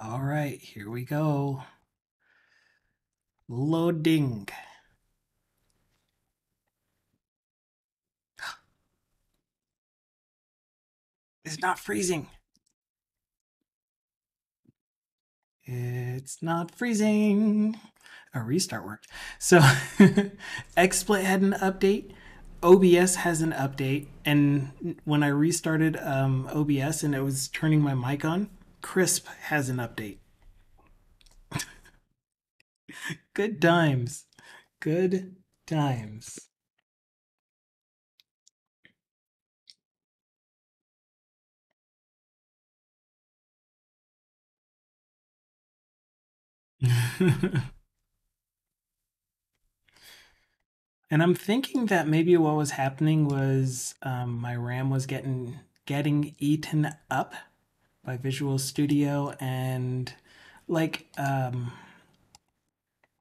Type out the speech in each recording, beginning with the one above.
All right, here we go. Loading. It's not freezing. It's not freezing. A restart worked. So XSplit had an update. OBS has an update. And when I restarted OBS and it was turning my mic on, Crisp has an update. Good times. Good times. And I'm thinking that maybe what was happening was my RAM was getting eaten up by Visual Studio, and like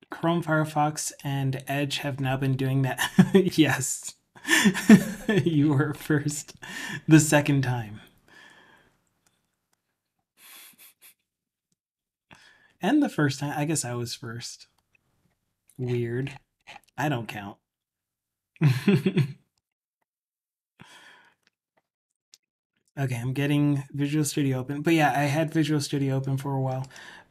Chrome, Firefox, and Edge have now been doing that. Yes, you were first the second time, and the first time. I guess I was first. Weird. I don't count. Okay, I'm getting Visual Studio open. But yeah, I had Visual Studio open for a while.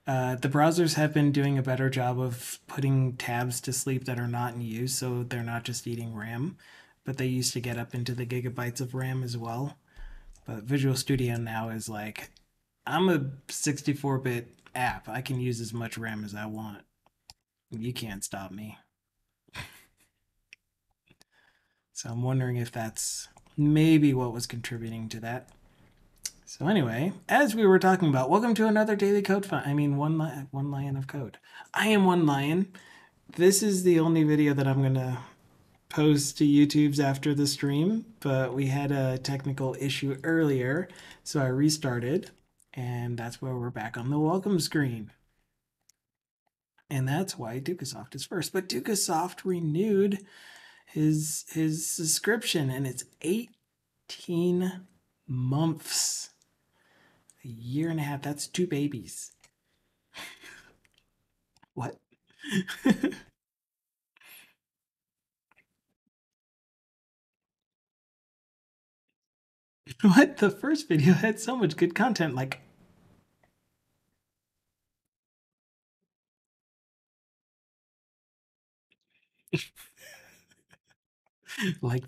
The browsers have been doing a better job of putting tabs to sleep that are not in use, so they're not just eating RAM, but they used to get up into the gigabytes of RAM as well. But Visual Studio now is like, I'm a 64-bit app. I can use as much RAM as I want. You can't stop me. So I'm wondering if that's maybe what was contributing to that. So anyway, as we were talking about, welcome to another daily code fun. I mean, one lion of code. I am one lion. This is the only video that I'm gonna post to YouTube's after the stream, but we had a technical issue earlier, so I restarted, and that's where we're back on the welcome screen. And that's why Dukasoft is first. But Dukasoft renewed his subscription, and it's 18 months. A year and a half. That's 2 babies. What? What? The first video had so much good content, like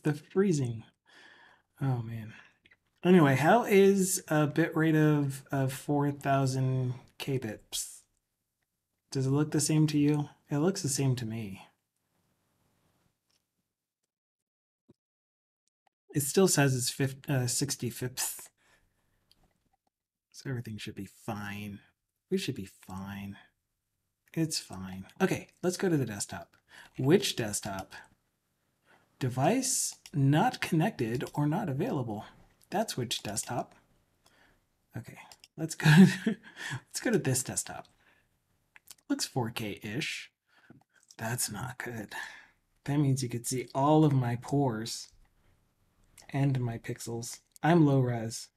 the freezing. Oh man. Anyway, how is a bitrate of 4,000 kbps? Does it look the same to you? It looks the same to me. It still says it's 60 fps. So everything should be fine. We should be fine. It's fine. Okay, let's go to the desktop. Which desktop? Device not connected or not available. That's which desktop. Okay, let's go let's go to this desktop. Looks 4K-ish. That's not good. That means you could see all of my pores and my pixels. I'm low res.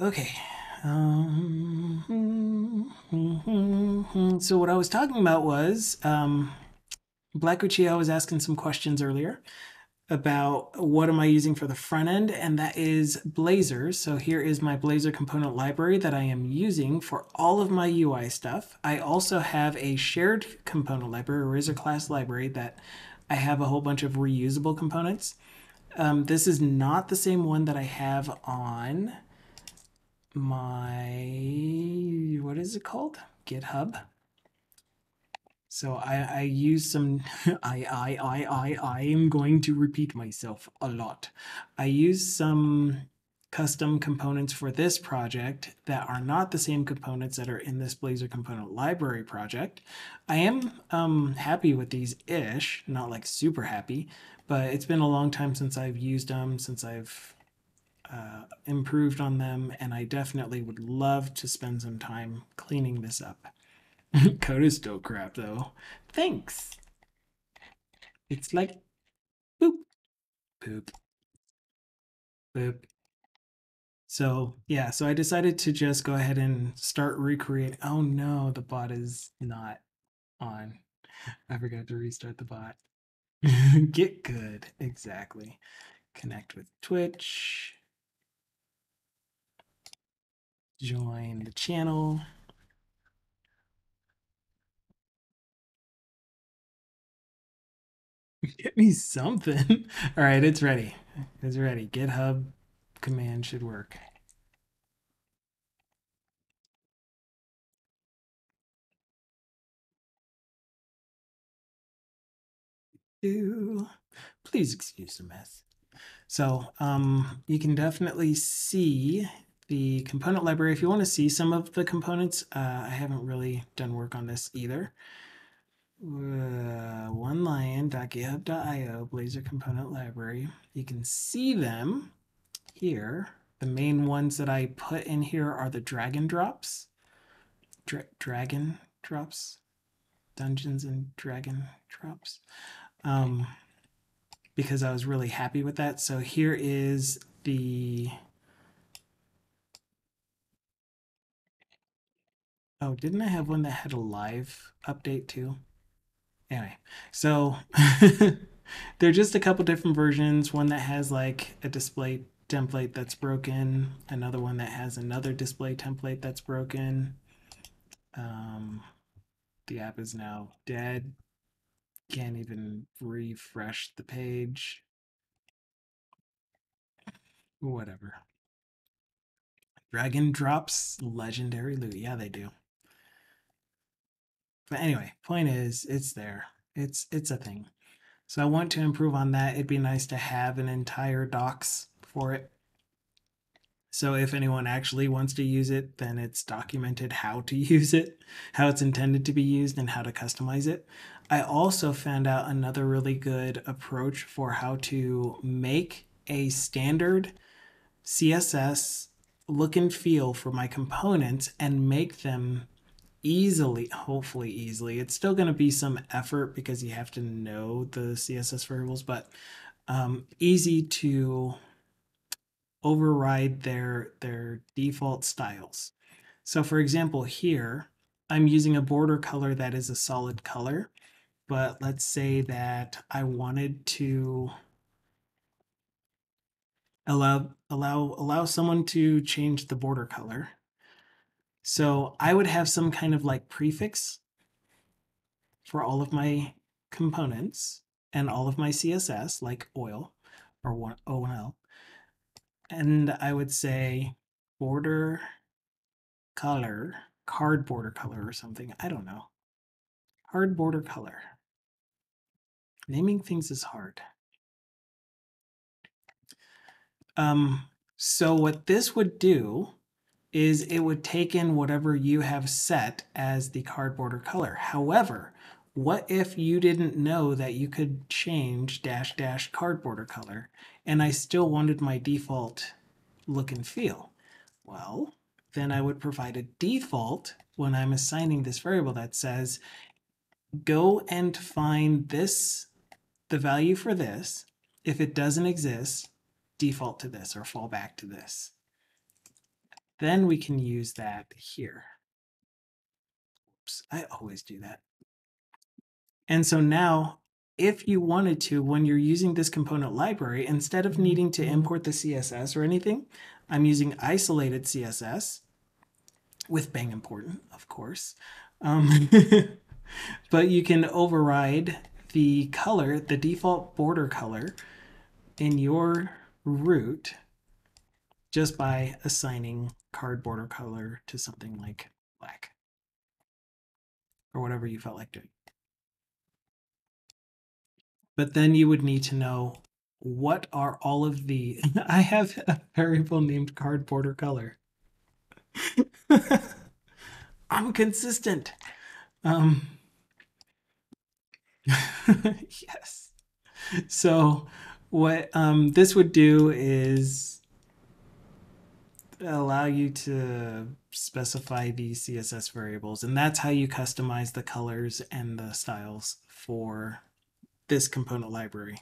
Okay. So what I was talking about was Black Uchiha was asking some questions earlier about what am I using for the front end, and that is Blazor. So here is my Blazor component library that I am using for all of my UI stuff. I also have a shared component library, a Razor class library, that I have a whole bunch of reusable components. This is not the same one that I have on my, what is it called? GitHub. So I use some, I am going to repeat myself a lot. I use some custom components for this project that are not the same components that are in this Blazor component library project. I am happy with these-ish, not like super happy, but it's been a long time since I've used them, since I've improved on them, and I definitely would love to spend some time cleaning this up. Code is still crap though. Thanks. It's like boop. Poop. Boop. So yeah, so I decided to just go ahead and start recreating. Oh no, the bot is not on. I forgot to restart the bot. Get good. Exactly. Connect with Twitch. Join the channel. Get me something. All right, it's ready. It's ready. GitHub command should work. Please excuse the mess. So you can definitely see the component library. If you want to see some of the components, I haven't really done work on this either. onelion.github.io, Blazor component library. You can see them here. The main ones that I put in here are the dragon drops. Dragon drops. Dungeons and dragon drops. Because I was really happy with that. So here is the... Oh, didn't I have one that had a live update too? Anyway, so there are just a couple different versions. One that has like a display template that's broken, another one that has another display template that's broken. The app is now dead. Can't even refresh the page. Whatever. Dragon drops legendary loot. Yeah, they do. But anyway, point is, it's there. It's a thing. So I want to improve on that. It'd be nice to have an entire docs for it. So if anyone actually wants to use it, then it's documented how to use it, how it's intended to be used, and how to customize it. I also found out another really good approach for how to make a standard CSS look and feel for my components and make them easily, hopefully easily. It's still going to be some effort because you have to know the CSS variables, but easy to override their default styles. So for example, here, I'm using a border color that is a solid color, but let's say that I wanted to allow someone to change the border color. So I would have some kind of like prefix for all of my components and all of my CSS, like oil or OL. And I would say border color, card border color or something. I don't know. Hard border color. Naming things is hard. So what this would do is it would take in whatever you have set as the card border color. However, what if you didn't know that you could change dash dash card border color and I still wanted my default look and feel? Well, then I would provide a default when I'm assigning this variable that says, go and find this, the value for this. If it doesn't exist, default to this or fall back to this. Then we can use that here. Oops, I always do that. And so now, if you wanted to, when you're using this component library, instead of needing to import the CSS or anything, I'm using isolated CSS with bang important, of course. But you can override the color, the default border color in your root just by assigning card border color to something like black or whatever you felt like doing. But then you would need to know what are all of the, I have a variable named card border color. I'm consistent. Yes. So what this would do is allow you to specify these CSS variables, and that's how you customize the colors and the styles for this component library.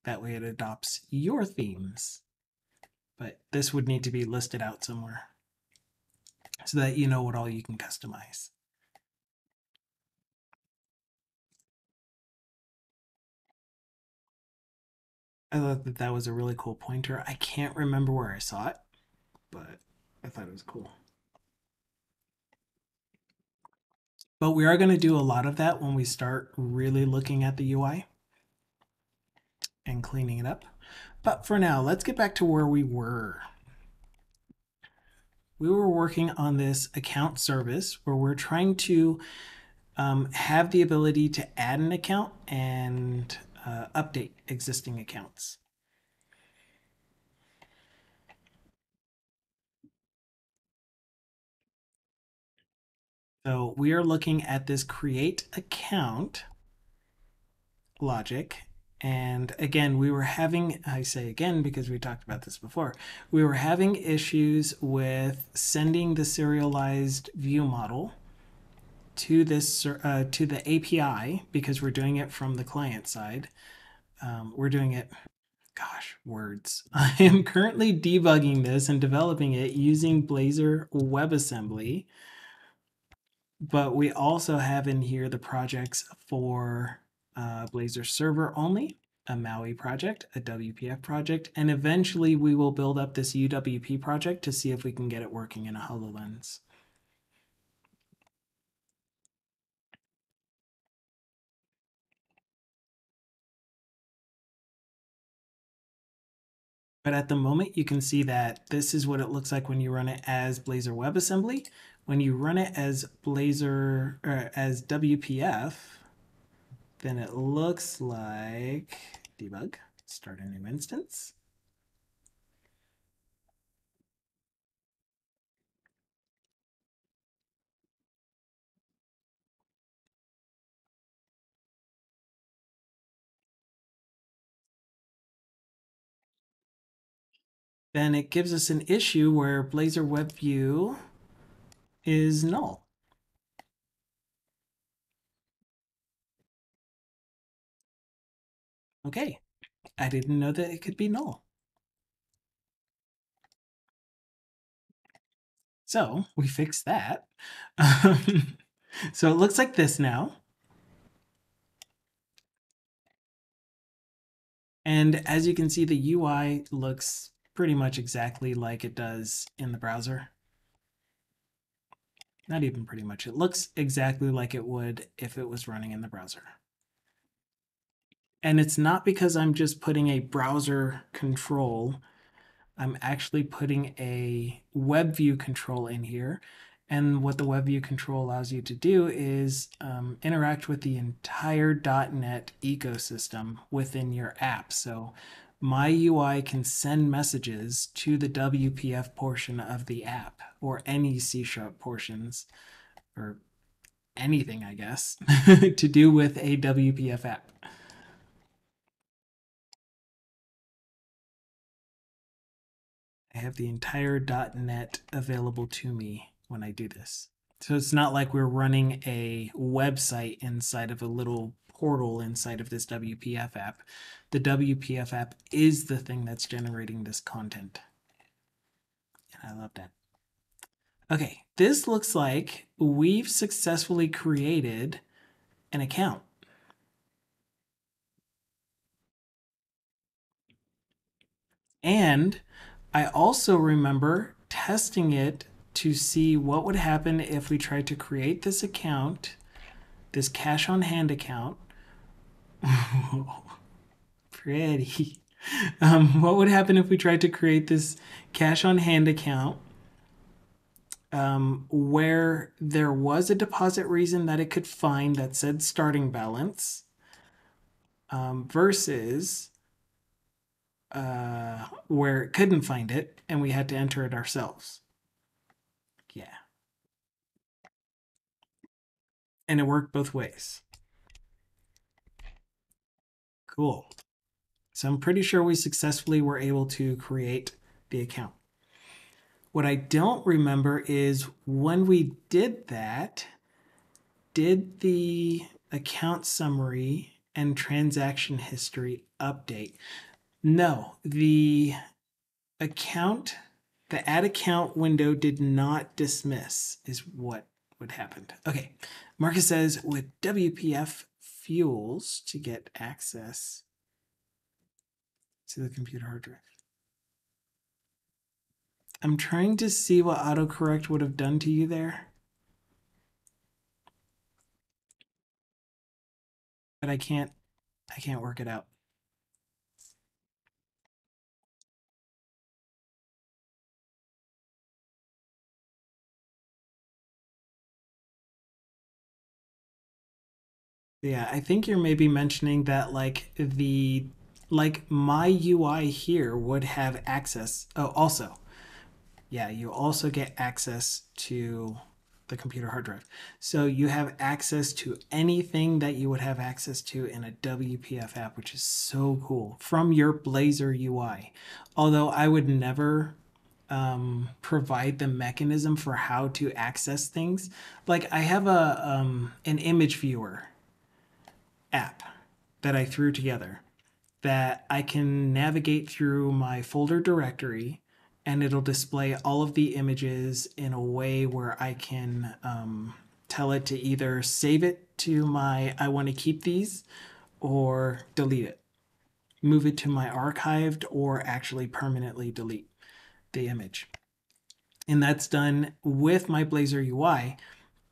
That way it adopts your themes. But this would need to be listed out somewhere so that you know what all you can customize. I thought that that was a really cool pointer. I can't remember where I saw it, but I thought it was cool. But we are going to do a lot of that when we start really looking at the UI and cleaning it up. But for now, let's get back to where we were. We were working on this account service where we're trying to have the ability to add an account and update existing accounts. So we are looking at this create account logic. And again, we were having, I say again because we talked about this before, we were having issues with sending the serialized view model to this to the API because we're doing it from the client side. We're doing it, gosh, words. I am currently debugging this and developing it using Blazor WebAssembly. But we also have in here the projects for Blazor server only, a Maui project, a WPF project, and eventually we will build up this UWP project to see if we can get it working in a HoloLens. But at the moment, you can see that this is what it looks like when you run it as Blazor WebAssembly. When you run it as Blazor or as WPF, then it looks like debug, start a new instance. Then it gives us an issue where Blazor Web View is null. Okay, I didn't know that it could be null. So we fixed that. So it looks like this now. And as you can see, the UI looks pretty much exactly like it does in the browser. Not even pretty much. It looks exactly like it would if it was running in the browser. And it's not because I'm just putting a browser control. I'm actually putting a web view control in here. And what the web view control allows you to do is interact with the entire .NET ecosystem within your app. So my UI can send messages to the WPF portion of the app or any C# portions or anything, I guess, to do with a WPF app. I have the entire .NET available to me when I do this. So it's not like we're running a website inside of a little portal inside of this WPF app. The WPF app is the thing that's generating this content. And I love that. Okay, this looks like we've successfully created an account. And I also remember testing it to see what would happen if we tried to create this account, this cash on hand account. Pretty. What would happen if we tried to create this cash on hand account where there was a deposit reason that it could find that said starting balance versus where it couldn't find it and we had to enter it ourselves. Yeah. And it worked both ways. Cool. So I'm pretty sure we successfully were able to create the account. What I don't remember is when we did that, did the account summary and transaction history update. No, the add account window did not dismiss, is what happened. Okay, Marcus says with WPF fuels to get access to the computer hard drive. I'm trying to see what autocorrect would have done to you there. But I can't work it out. Yeah, I think you're maybe mentioning that like my UI here would have access. Oh, also, yeah, you also get access to the computer hard drive. So you have access to anything that you would have access to in a WPF app, which is so cool from your Blazor UI. Although I would never provide the mechanism for how to access things. Like I have an image viewer app that I threw together that I can navigate through my folder directory and it'll display all of the images in a way where I can tell it to either save it to my I want to keep these or delete it, move it to my archived, or actually permanently delete the image. And that's done with my Blazor UI,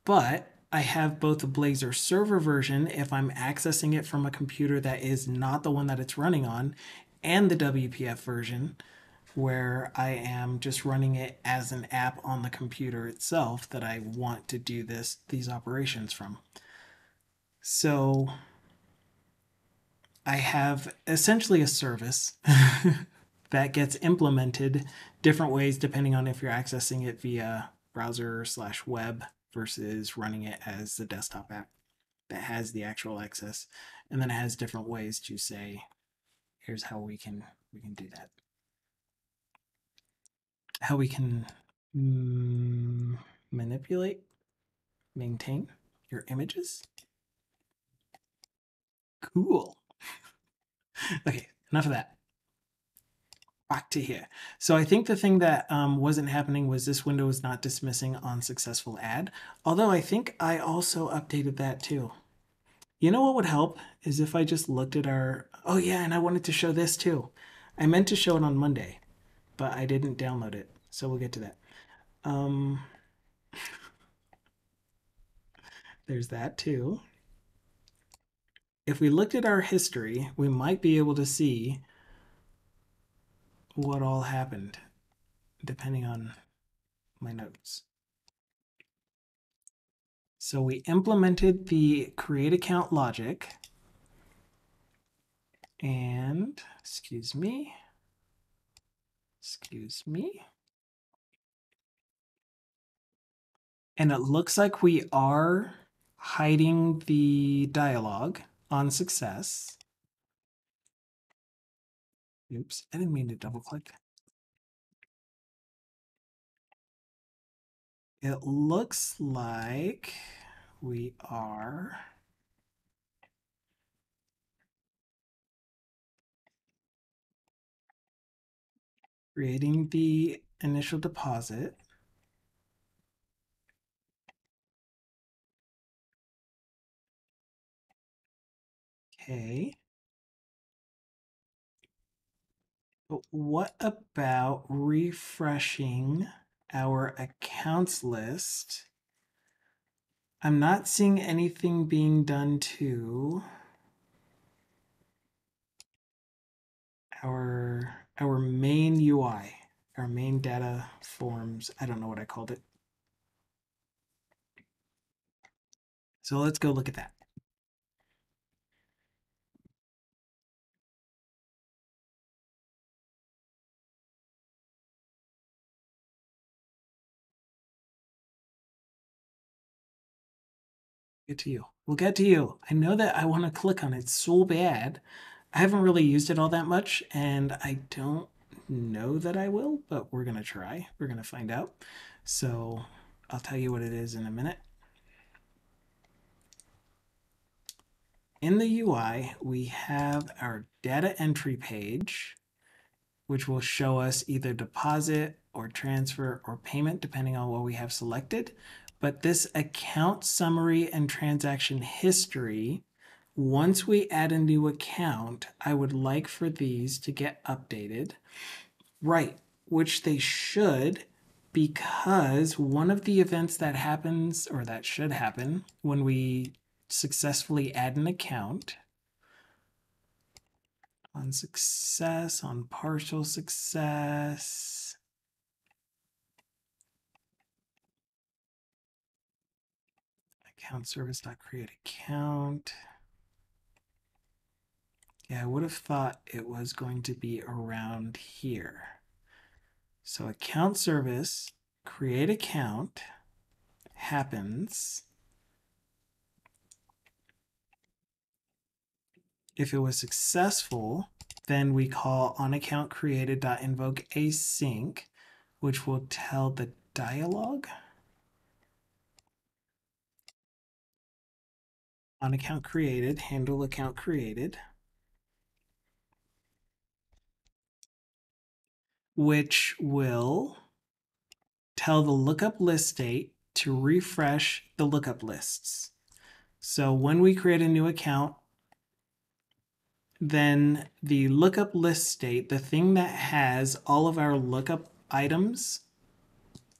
but I have both the Blazor server version if I'm accessing it from a computer that is not the one that it's running on, and the WPF version where I am just running it as an app on the computer itself that I want to do these operations from. So I have essentially a service that gets implemented different ways depending on if you're accessing it via browser/web versus running it as the desktop app that has the actual access. And then it has different ways to say, here's how we can do that. How we can manipulate, maintain your images. Cool. Okay, enough of that. Back to here. So I think the thing that wasn't happening was this window was not dismissing on successful add. Although I think I also updated that too. You know what would help is if I just looked at our, oh yeah, and I wanted to show this too. I meant to show it on Monday, but I didn't download it. So we'll get to that. There's that too. If we looked at our history, we might be able to see what all happened depending on my notes. So we implemented the create account logic and excuse me. And it looks like we are hiding the dialog on success. Oops, I didn't mean to double click. It looks like we are creating the initial deposit. Okay. But what about refreshing our accounts list? I'm not seeing anything being done to our main UI, our main data forms. I don't know what I called it. So let's go look at that. Get to you. We'll get to you. I know that I want to click on it so bad. I haven't really used it all that much, and I don't know that I will, but we're going to try. We're going to find out. So I'll tell you what it is in a minute. in the UI, we have our data entry page, which will show us either deposit or transfer or payment, depending on what we have selected. But this account summary and transaction history, once we add a new account, I would like for these to get updated. Right, which they should, because one of the events that happens, or that should happen, when we successfully add an account, on success, on partial success, account service.create account. Yeah, I would have thought it was going to be around here. So account service, create account happens if it was successful. Then we call onAccountCreated.invoke async, which will tell the dialog on account created, handle account created, which will tell the lookup list state to refresh the lookup lists. So when we create a new account, then the lookup list state, the thing that has all of our lookup items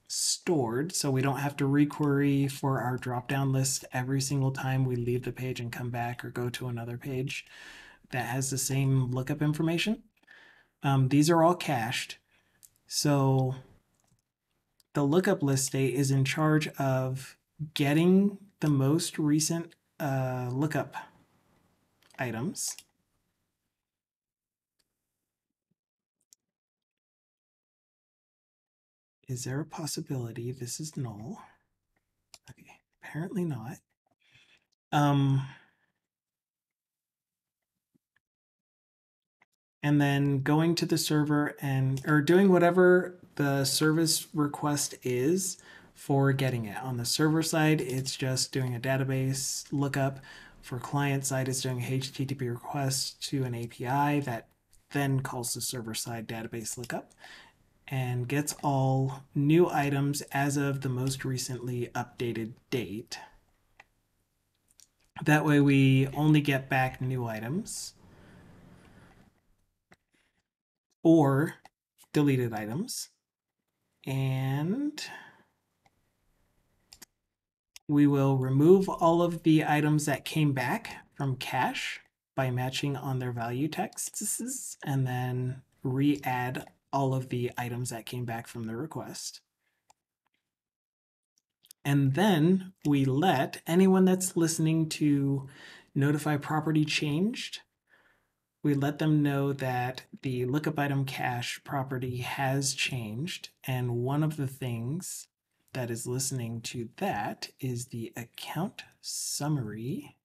stored, so we don't have to requery for our drop-down list every single time we leave the page and come back or go to another page that has the same lookup information. These are all cached. So the lookup list state is in charge of getting the most recent lookup items. Is there a possibility this is null? Okay, apparently not. And then going to the server and or doing whatever the service request is for getting it. On the server side, it's just doing a database lookup. For client side, it's doing a HTTP request to an API that then calls the server side database lookup and gets all new items as of the most recently updated date. That way we only get back new items or deleted items. And we will remove all of the items that came back from cache by matching on their value texts, and then re-add all of the items that came back from the request. And then we let anyone that's listening to notify property changed, we let them know that the lookup item cache property has changed. And one of the things that is listening to that is the account summary.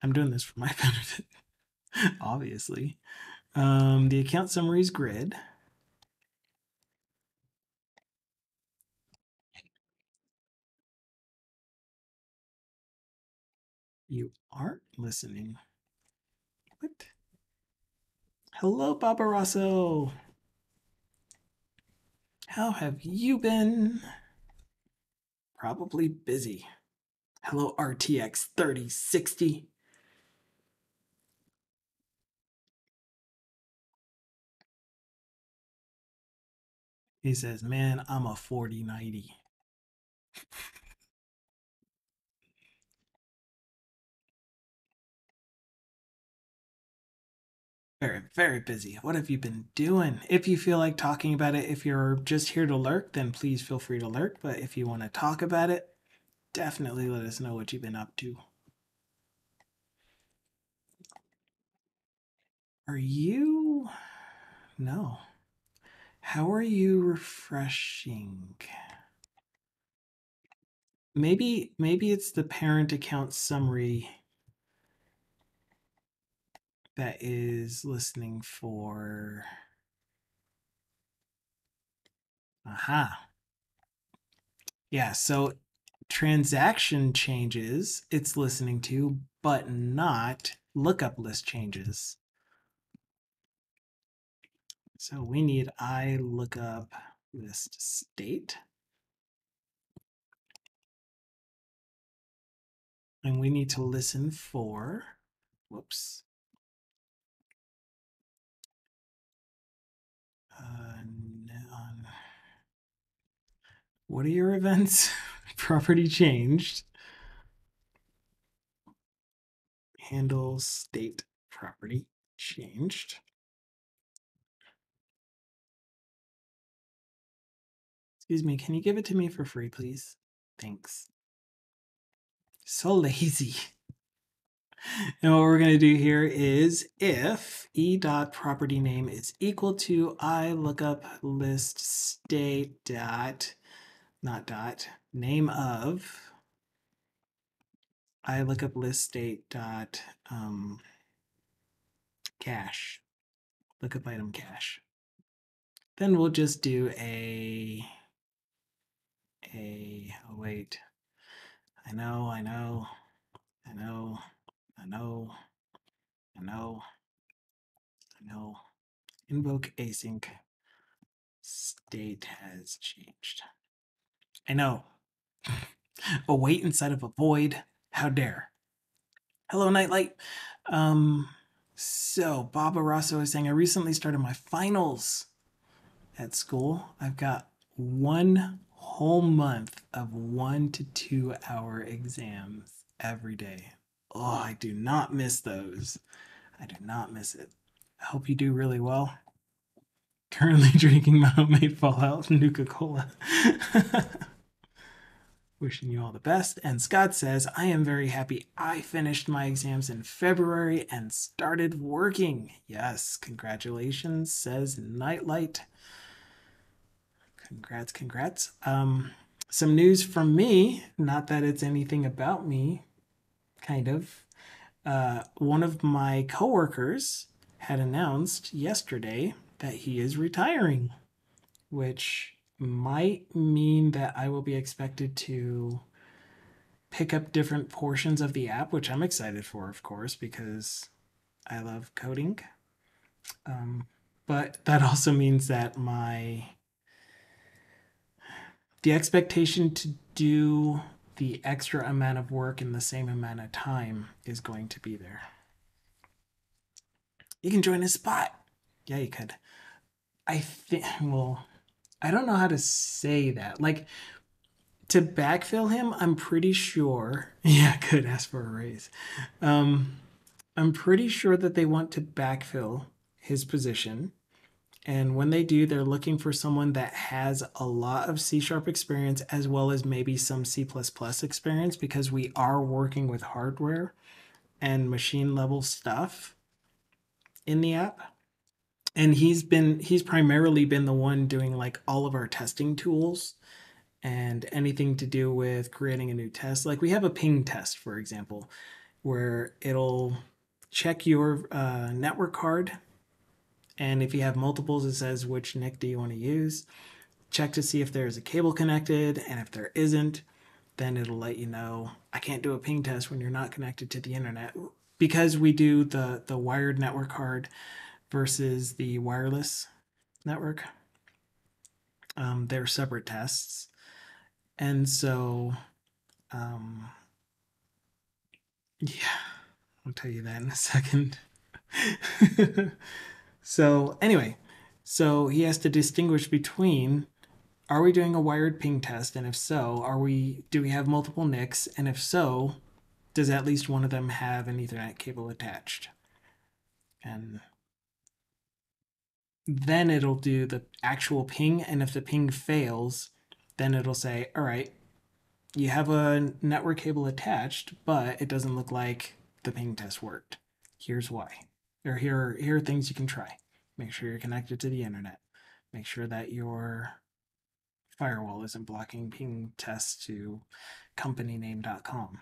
I'm doing this for my benefit, obviously. The account summaries grid. You aren't listening. What? Hello, Barbarosso. How have you been? Probably busy. Hello, RTX 3060. He says, man, I'm a 4090. Very, very busy. What have you been doing? If you feel like talking about it, if you're just here to lurk, then please feel free to lurk. But if you want to talk about it, definitely let us know what you've been up to. Are you? No. How are you refreshing? Maybe it's the parent account summary that is listening for. Aha. Yeah, so transaction changes it's listening to, but not lookup list changes. So we need I lookup list state. And we need to listen for, whoops. What are your events? Property changed. Handle state property changed. Excuse me, can you give it to me for free, please? Thanks. So lazy. And what we're going to do here is if e.property name is equal to I lookup list state dot, not dot, name of I lookup list state dot cache, lookup item cache. Then we'll just do oh wait, I know, invoke async state has changed. I know. A wait inside of a void. How dare. Hello, Nightlight. So Baba Rosso is saying, I recently started my finals at school. I've got 1 whole month of 1 to 2 hour exams every day. Oh, I do not miss those. I do not miss it. I hope you do really well. Currently drinking my homemade Fallout Nuka-Cola. Wishing you all the best. And Scott says, I am very happy I finished my exams in February and started working. Yes, congratulations, says Nightlight. Congrats. Some news from me, not that it's anything about me, kind of. One of my coworkers had announced yesterday that he is retiring, which might mean that I will be expected to pick up different portions of the app, which I'm excited for, of course, because I love coding. But that also means that the expectation to do the extra amount of work in the same amount of time is going to be there. You can join his spot. Yeah, you could. I think, well, I don't know how to say that. Like, to backfill him, I'm pretty sure. Yeah, could ask for a raise. I'm pretty sure that they want to backfill his position. And when they do, they're looking for someone that has a lot of C# experience as well as maybe some C++ experience, because we are working with hardware and machine level stuff in the app. And he's primarily been the one doing like all of our testing tools and anything to do with creating a new test. Like we have a ping test, for example, where it'll check your network card. And if you have multiples, it says which NIC do you want to use. Check to see if there's a cable connected, and if there isn't, then it'll let you know, I can't do a ping test when you're not connected to the internet. Because we do the wired network card versus the wireless network, they're separate tests. And so, yeah, I'll tell you that in a second. So anyway, so he has to distinguish between, are we doing a wired ping test? And if so, do we have multiple NICs? And if so, does at least one of them have an Ethernet cable attached? And then it'll do the actual ping. And if the ping fails, then it'll say, all right, you have a network cable attached, but it doesn't look like the ping test worked. Here's why. Or here are things you can try. Make sure you're connected to the internet. Make sure that your firewall isn't blocking ping tests to companyname.com.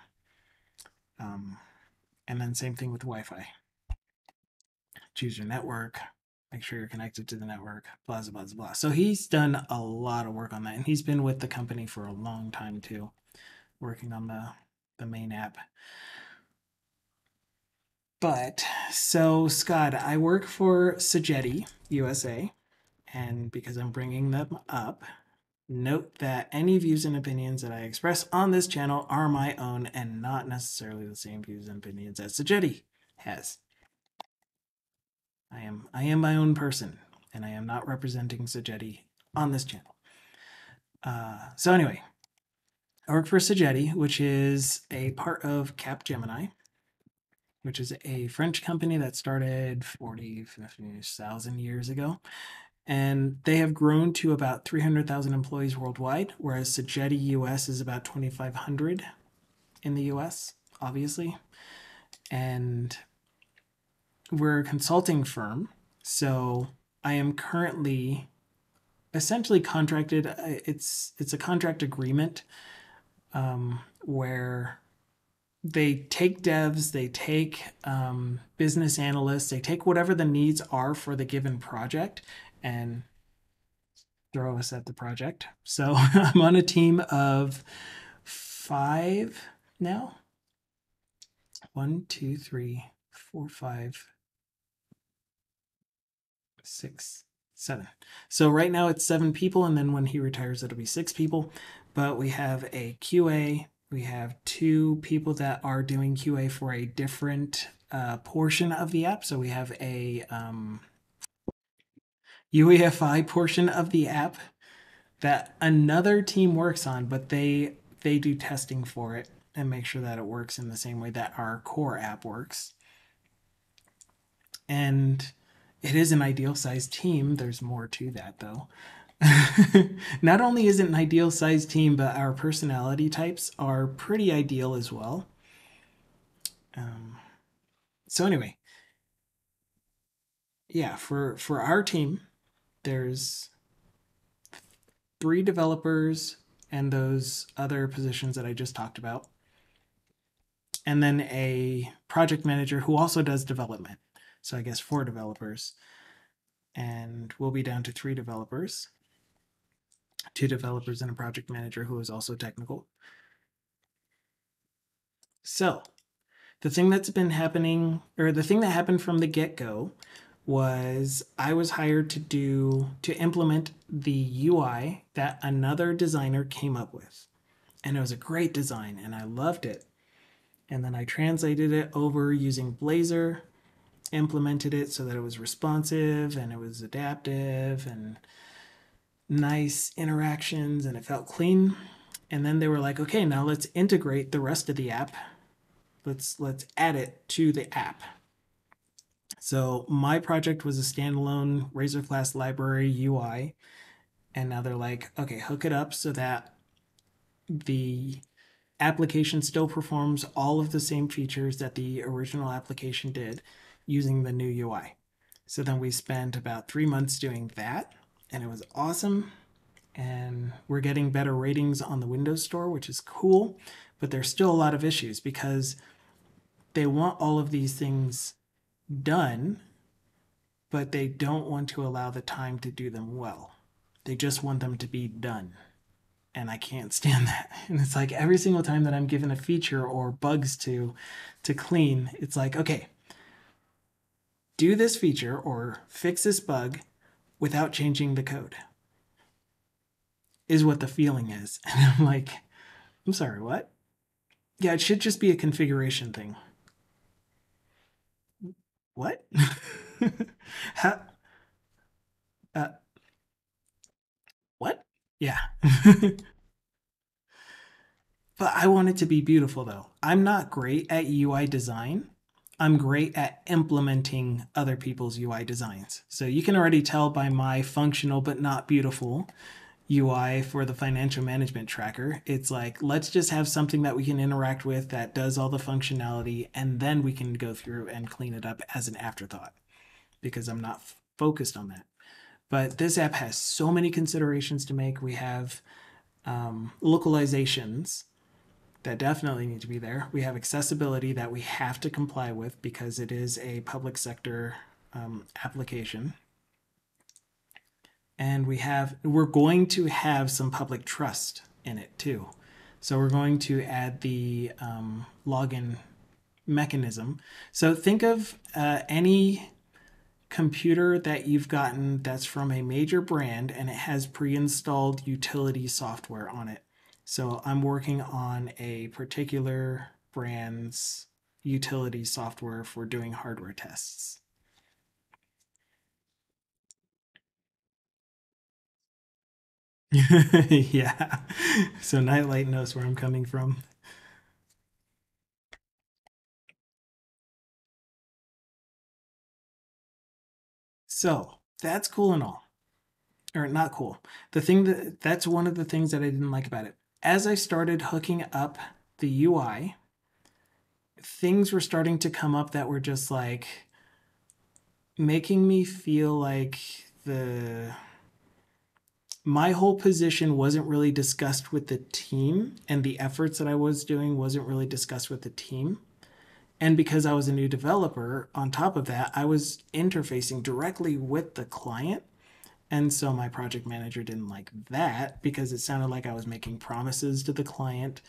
And then same thing with Wi-Fi. Choose your network. Make sure you're connected to the network. Blah, blah, blah. So he's done a lot of work on that. And he's been with the company for a long time too. working on the main app. But so Scott, I work for Sagetti USA, and because I'm bringing them up, note that any views and opinions that I express on this channel are my own and not necessarily the same views and opinions as Sagetti has. I am my own person, and I am not representing Sagetti on this channel. So anyway, I work for Sagetti, which is a part of Capgemini, which is a French company that started 50,000 years ago. And they have grown to about 300,000 employees worldwide, whereas Sagetti US is about 2,500 in the US, obviously. And we're a consulting firm, so I am currently essentially contracted. It's a contract agreement where they take devs, they take business analysts, they take whatever the needs are for the given project and throw us at the project. So I'm on a team of 5 now. 1, 2, 3, 4, 5, 6, 7. So right now it's 7 people, and then when he retires, it'll be 6 people. But we have a QA. We have 2 people that are doing QA for a different portion of the app. So we have a UEFI portion of the app that another team works on, but they do testing for it and make sure that it works in the same way that our core app works. And it is an ideal sized team. There's more to that though. Not only is it an ideal sized team, but our personality types are pretty ideal as well. So anyway, yeah, for our team, there's 3 developers and those other positions that I just talked about, and then a project manager who also does development. So I guess 4 developers, and we'll be down to 3 developers, 2 developers and a project manager who is also technical. So the thing that's been happening, or the thing that happened from the get-go, was I was hired to implement the UI that another designer came up with. And it was a great design and I loved it. And then I translated it over using Blazor, implemented it so that it was responsive and it was adaptive and nice interactions and it felt clean. And then they were like, okay, now let's integrate the rest of the app. Let's add it to the app. So my project was a standalone Razor class library UI. And now they're like, okay, hook it up so that the application still performs all of the same features that the original application did using the new UI. So then we spent about 3 months doing that, and it was awesome. And we're getting better ratings on the Windows Store, which is cool, but there's still a lot of issues because they want all of these things done, but they don't want to allow the time to do them well. They just want them to be done. And I can't stand that. And it's like every single time that I'm given a feature or bugs to clean, it's like, okay, do this feature or fix this bug without changing the code, is what the feeling is. And I'm like, I'm sorry, what? Yeah, it should just be a configuration thing. What? How, what? Yeah. But I want it to be beautiful though. I'm not great at UI design. I'm great at implementing other people's UI designs. So you can already tell by my functional but not beautiful UI for the financial management tracker. It's like, let's just have something that we can interact with that does all the functionality, and then we can go through and clean it up as an afterthought because I'm not focused on that. But this app has so many considerations to make. We have localizations that definitely need to be there. We have accessibility that we have to comply with because it is a public sector application. And we're going to have some public trust in it too. So we're going to add the login mechanism. So think of any computer that you've gotten that's from a major brand and it has pre-installed utility software on it. So I'm working on a particular brand's utility software for doing hardware tests. Yeah. So Nightlight knows where I'm coming from. So that's cool and all. Or not cool. The thing that's one of the things that I didn't like about it. As I started hooking up the UI, things were starting to come up that were just like making me feel like the my whole position wasn't really discussed with the team and the efforts that I was doing wasn't really discussed with the team. And because I was a new developer, on top of that, I was interfacing directly with the client. And so my project manager didn't like that because it sounded like I was making promises to the client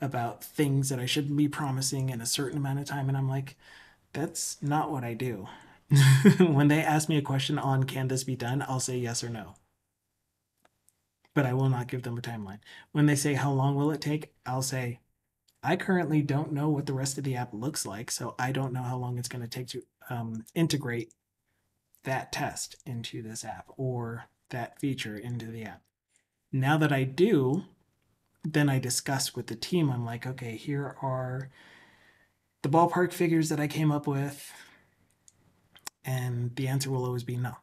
about things that I shouldn't be promising in a certain amount of time. And I'm like, that's not what I do. When they ask me a question on can this be done, I'll say yes or no, but I will not give them a timeline. When they say how long will it take, I'll say I currently don't know what the rest of the app looks like, so I don't know how long it's going to take to integrate that test into this app or that feature into the app. Now that I do, then I discuss with the team. I'm like, okay, here are the ballpark figures that I came up with, and the answer will always be no.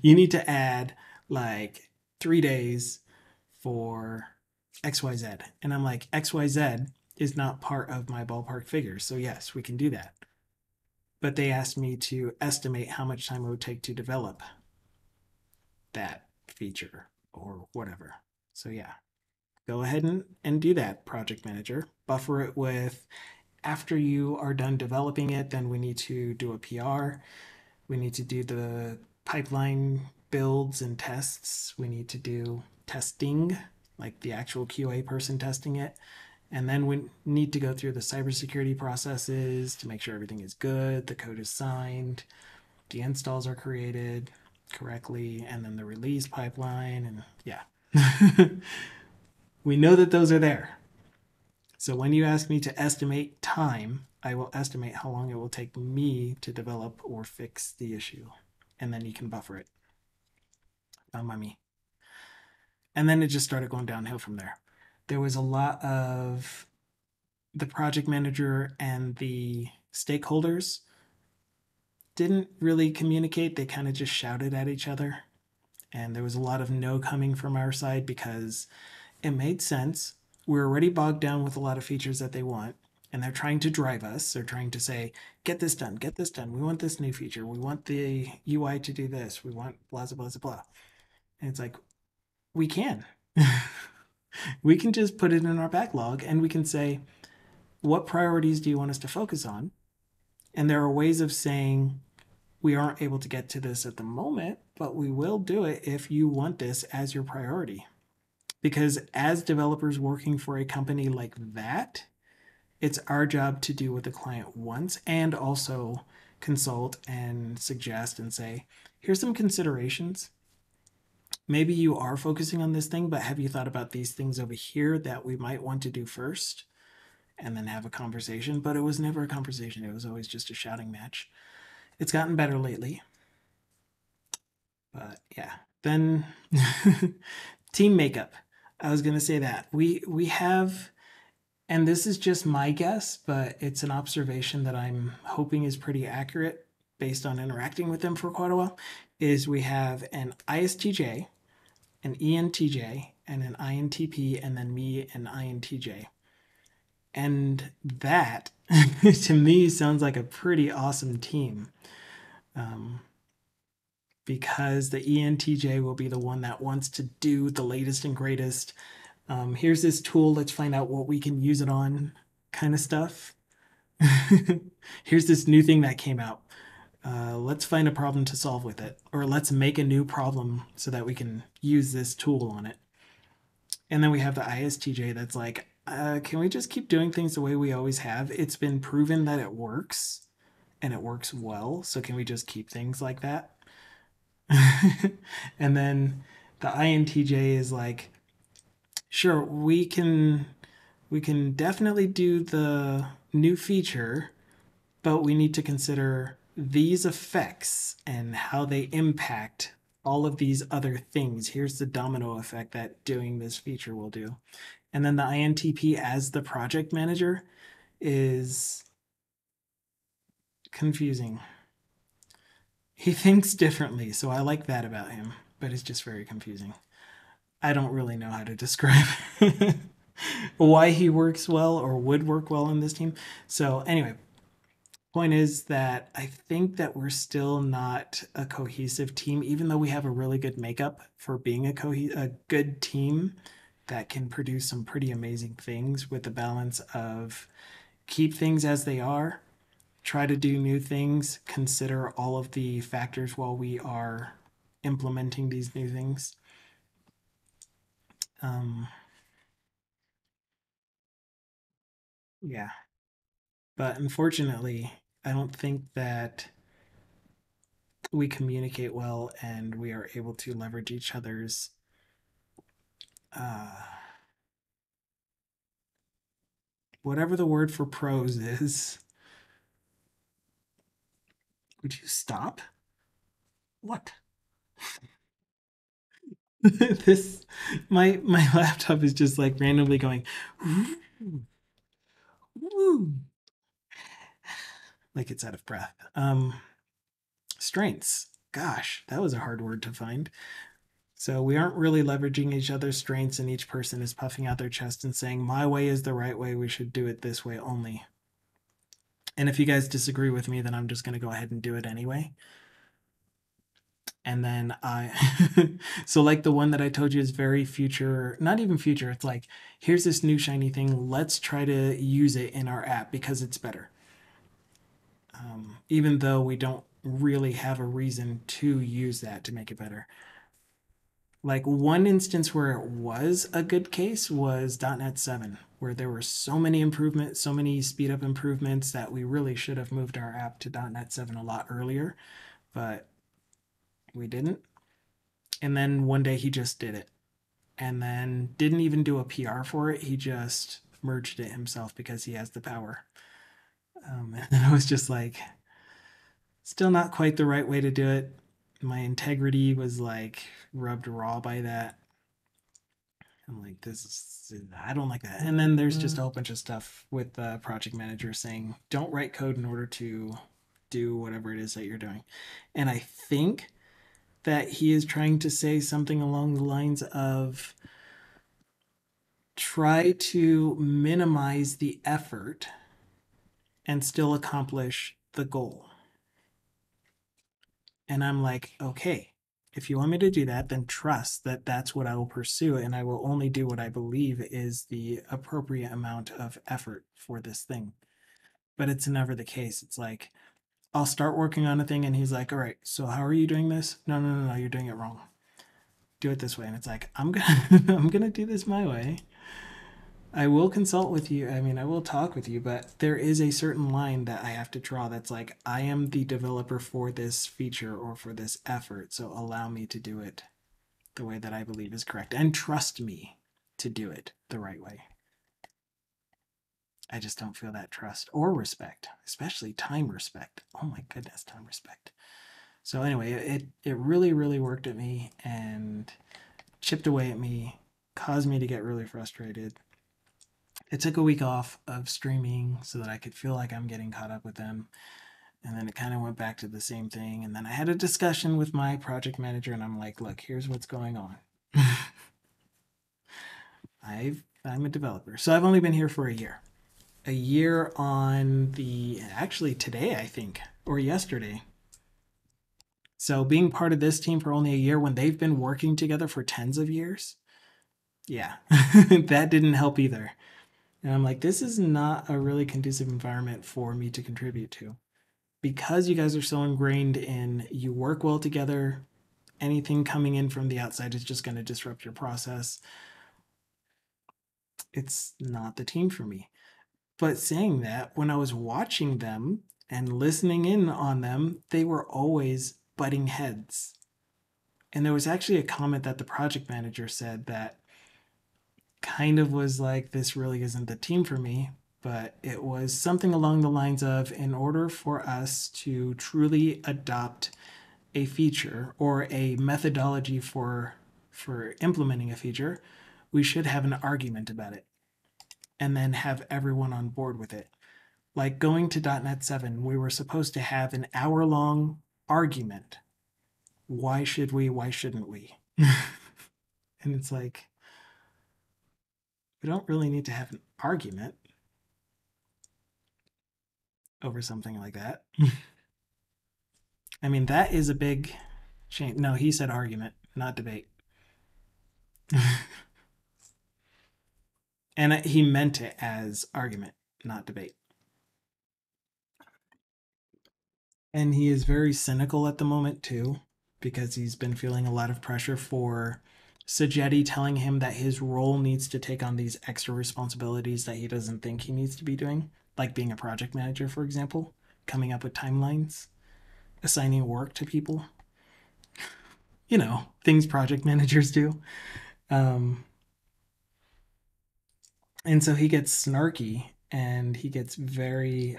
You need to add like 3 days for XYZ. And I'm like, XYZ is not part of my ballpark figures. So, yes, we can do that. But they asked me to estimate how much time it would take to develop that feature or whatever. So, yeah, go ahead and do that, project manager. Buffer it with after you are done developing it, then we need to do a PR. We need to do the pipeline builds and tests. We need to do testing, like the actual QA person testing it. And then we need to go through the cybersecurity processes to make sure everything is good, the code is signed, the installs are created correctly, and then the release pipeline. And yeah, we know that those are there. So when you ask me to estimate time, I will estimate how long it will take me to develop or fix the issue. And then you can buffer it. Not by me. And then it just started going downhill from there. There was a lot of the project manager and the stakeholders didn't really communicate. They kind of just shouted at each other. And there was a lot of no coming from our side because it made sense. We're already bogged down with a lot of features that they want. And they're trying to drive us. They're trying to say, get this done, get this done. We want this new feature. We want the UI to do this. We want blah, blah, blah, blah. And it's like, we can. We can just put it in our backlog and we can say, what priorities do you want us to focus on? And there are ways of saying, we aren't able to get to this at the moment, but we will do it if you want this as your priority. Because as developers working for a company like that, it's our job to do what the client wants and also consult and suggest and say, here's some considerations. Maybe you are focusing on this thing, but have you thought about these things over here that we might want to do first? And then have a conversation. But it was never a conversation, it was always just a shouting match. It's gotten better lately. But yeah. Then team makeup. I was gonna say that. We have, and this is just my guess, but it's an observation that I'm hoping is pretty accurate based on interacting with them for quite a while, is we have an ISTJ, an ENTJ, and an INTP, and then me and INTJ. And that, to me, sounds like a pretty awesome team. Um, because the ENTJ will be the one that wants to do the latest and greatest. Here's this tool, let's find out what we can use it on, kind of stuff. Here's this new thing that came out. Let's find a problem to solve with it, or let's make a new problem so that we can use this tool on it. And then we have the ISTJ that's like, can we just keep doing things the way we always have? It's been proven that it works and it works well. So can we just keep things like that? And then the INTJ is like, sure, we can definitely do the new feature, but we need to consider these effects and how they impact all of these other things. Here's the domino effect that doing this feature will do. And then the INTP as the project manager is confusing. He thinks differently, so I like that about him, but it's just very confusing. I don't really know how to describe why he works well or would work well in this team. So, anyway, point is that I think that we're still not a cohesive team, even though we have a really good makeup for being a good team that can produce some pretty amazing things with the balance of keep things as they are, try to do new things, consider all of the factors while we are implementing these new things. Um, yeah, but unfortunately, I don't think that we communicate well and we are able to leverage each other's uh, whatever the word for pros is. Would you stop? What? This my laptop is just like randomly going like it's out of breath. Strengths. Gosh, that was a hard word to find. So we aren't really leveraging each other's strengths, and each person is puffing out their chest and saying, my way is the right way. We should do it this way only. And if you guys disagree with me, then I'm just going to go ahead and do it anyway. And then so like the one that I told you is very future, not even future. It's like, here's this new shiny thing. Let's try to use it in our app because it's better. Even though we don't really have a reason to use that to make it better. Like one instance where it was a good case was .NET 7, where there were so many improvements, so many speed up improvements that we really should have moved our app to .NET 7 a lot earlier, but we didn't. And then one day he just did it and then didn't even do a PR for it. He just merged it himself because he has the power. And I was just like, still not quite the right way to do it. My integrity was like rubbed raw by that. I'm like, I don't like that. And then there's just a whole bunch of stuff with the project manager saying, don't write code in order to do whatever it is that you're doing. And I think that he is trying to say something along the lines of try to minimize the effort and still accomplish the goal. And I'm like, okay, if you want me to do that, then trust that that's what I will pursue. And I will only do what I believe is the appropriate amount of effort for this thing. But it's never the case. It's like, I'll start working on a thing and he's like, all right, so how are you doing this? No, no, no, no, you're doing it wrong. Do it this way. And it's like, I'm gonna do this my way. I will consult with you. I mean, I will talk with you, but there is a certain line that I have to draw that's like, I am the developer for this feature or for this effort, so allow me to do it the way that I believe is correct and trust me to do it the right way. I just don't feel that trust or respect, especially time respect. Oh my goodness, time respect. So anyway, it really, really worked at me and chipped away at me, caused me to get really frustrated. I took a week off of streaming so that I could feel like I'm getting caught up with them. And then it kind of went back to the same thing. And then I had a discussion with my project manager, and I'm like, look, here's what's going on. I'm a developer. So I've only been here for a year. A year on actually today, I think, or yesterday. So being part of this team for only a year when they've been working together for tens of years, yeah, that didn't help either. And I'm like, this is not a really conducive environment for me to contribute to. Because you guys are so ingrained in you work well together, anything coming in from the outside is just going to disrupt your process. it's not the team for me. But saying that, when I was watching them and listening in on them, they were always butting heads. And there was actually a comment that the project manager said that kind of was like, this really isn't the team for me. But it was something along the lines of, in order for us to truly adopt a feature or a methodology for implementing a feature, we should have an argument about it and then have everyone on board with it. Like going to .NET 7, we were supposed to have an hour-long argument. Why should we? Why shouldn't we? And it's like, we don't really need to have an argument over something like that. I mean, that is a big change. No, he said argument, not debate. And he meant it as argument, not debate. And he is very cynical at the moment too, because he's been feeling a lot of pressure for Sajetti telling him that his role needs to take on these extra responsibilities that he doesn't think he needs to be doing, like being a project manager, for example, coming up with timelines, assigning work to people, things project managers do. Um, and so he gets snarky and he gets very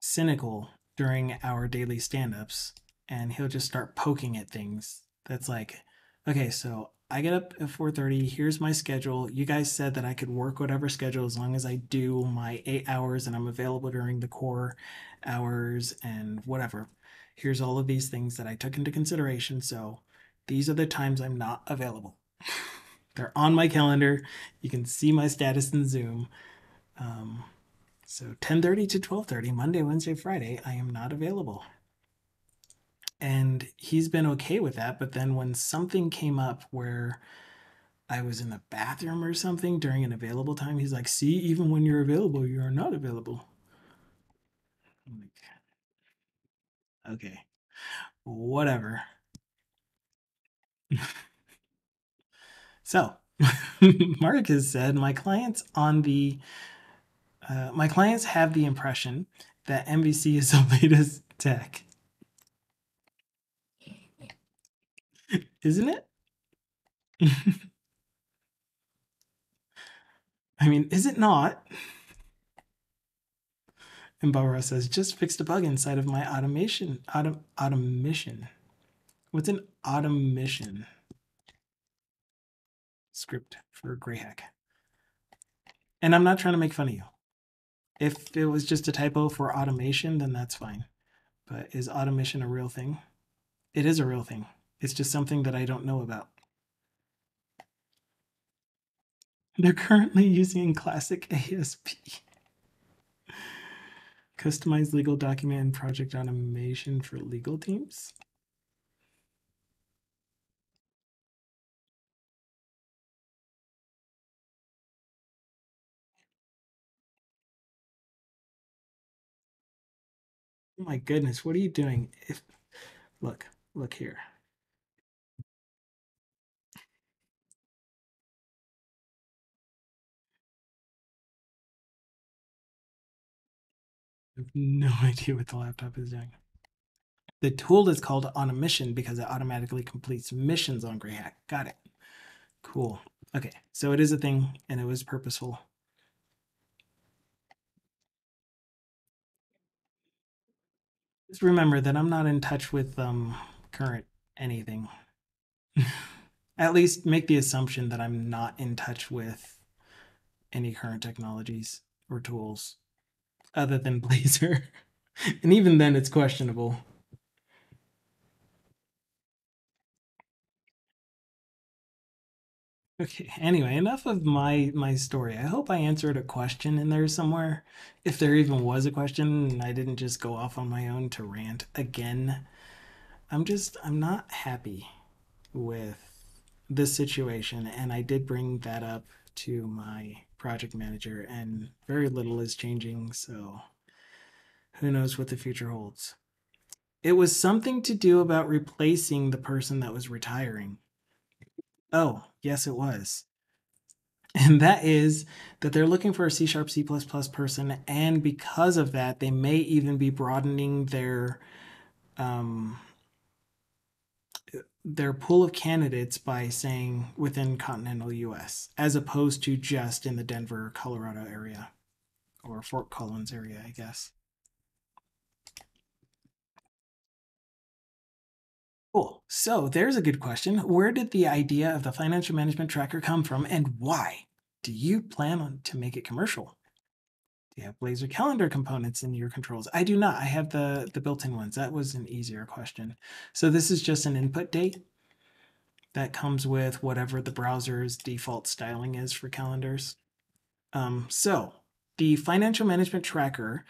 cynical during our daily stand-ups, and he'll just start poking at things that's like, okay, so I get up at 4:30, here's my schedule, you guys said that I could work whatever schedule as long as I do my 8 hours and I'm available during the core hours and whatever. Here's all of these things that I took into consideration, so these are the times I'm not available. They're on my calendar, you can see my status in Zoom. So 10:30 to 12:30, Monday, Wednesday, Friday, I am not available. And he's been okay with that, but then when something came up where I was in the bathroom or something during an available time, he's like, "See, even when you're available, you are not available." I'm like, okay, whatever. So, Mark has said my clients have the impression that MVC is the latest tech, isn't it? I mean, is it not? And Barbara says, just fixed a bug inside of my automation. What's an automation script for Greyhack? And I'm not trying to make fun of you. If it was just a typo for automation, then that's fine. But is automation a real thing? It is a real thing. It's just something that I don't know about. They're currently using classic ASP. Customized legal document and project automation for legal teams? Oh my goodness, what are you doing? Look here. I have no idea what the laptop is doing. The tool is called On a Mission because it automatically completes missions on Greyhack. Got it. Cool. Okay, so it is a thing and it was purposeful. Just remember that I'm not in touch with current anything. At least make the assumption that I'm not in touch with any current technologies or tools other than Blazor. And even then it's questionable. Okay, anyway, enough of my story. I hope I answered a question in there somewhere. If there even was a question and I didn't just go off on my own to rant again. I'm not happy with this situation, and I did bring that up to my project manager, and very little is changing, so who knows what the future holds. It was something to do about replacing the person that was retiring. Oh, yes, it was. And that is that they're looking for a C Sharp C++ person, and because of that, they may even be broadening um, their pool of candidates by saying within continental US, as opposed to just in the Denver, Colorado area or Fort Collins area, I guess. Cool. So there's a good question. Where did the idea of the financial management tracker come from, and why? Do you plan on to make it commercial? Do you have Blazor calendar components in your controls? I do not. I have the built-in ones. That was an easier question. So this is just an input date that comes with whatever the browser's default styling is for calendars. So the financial management tracker,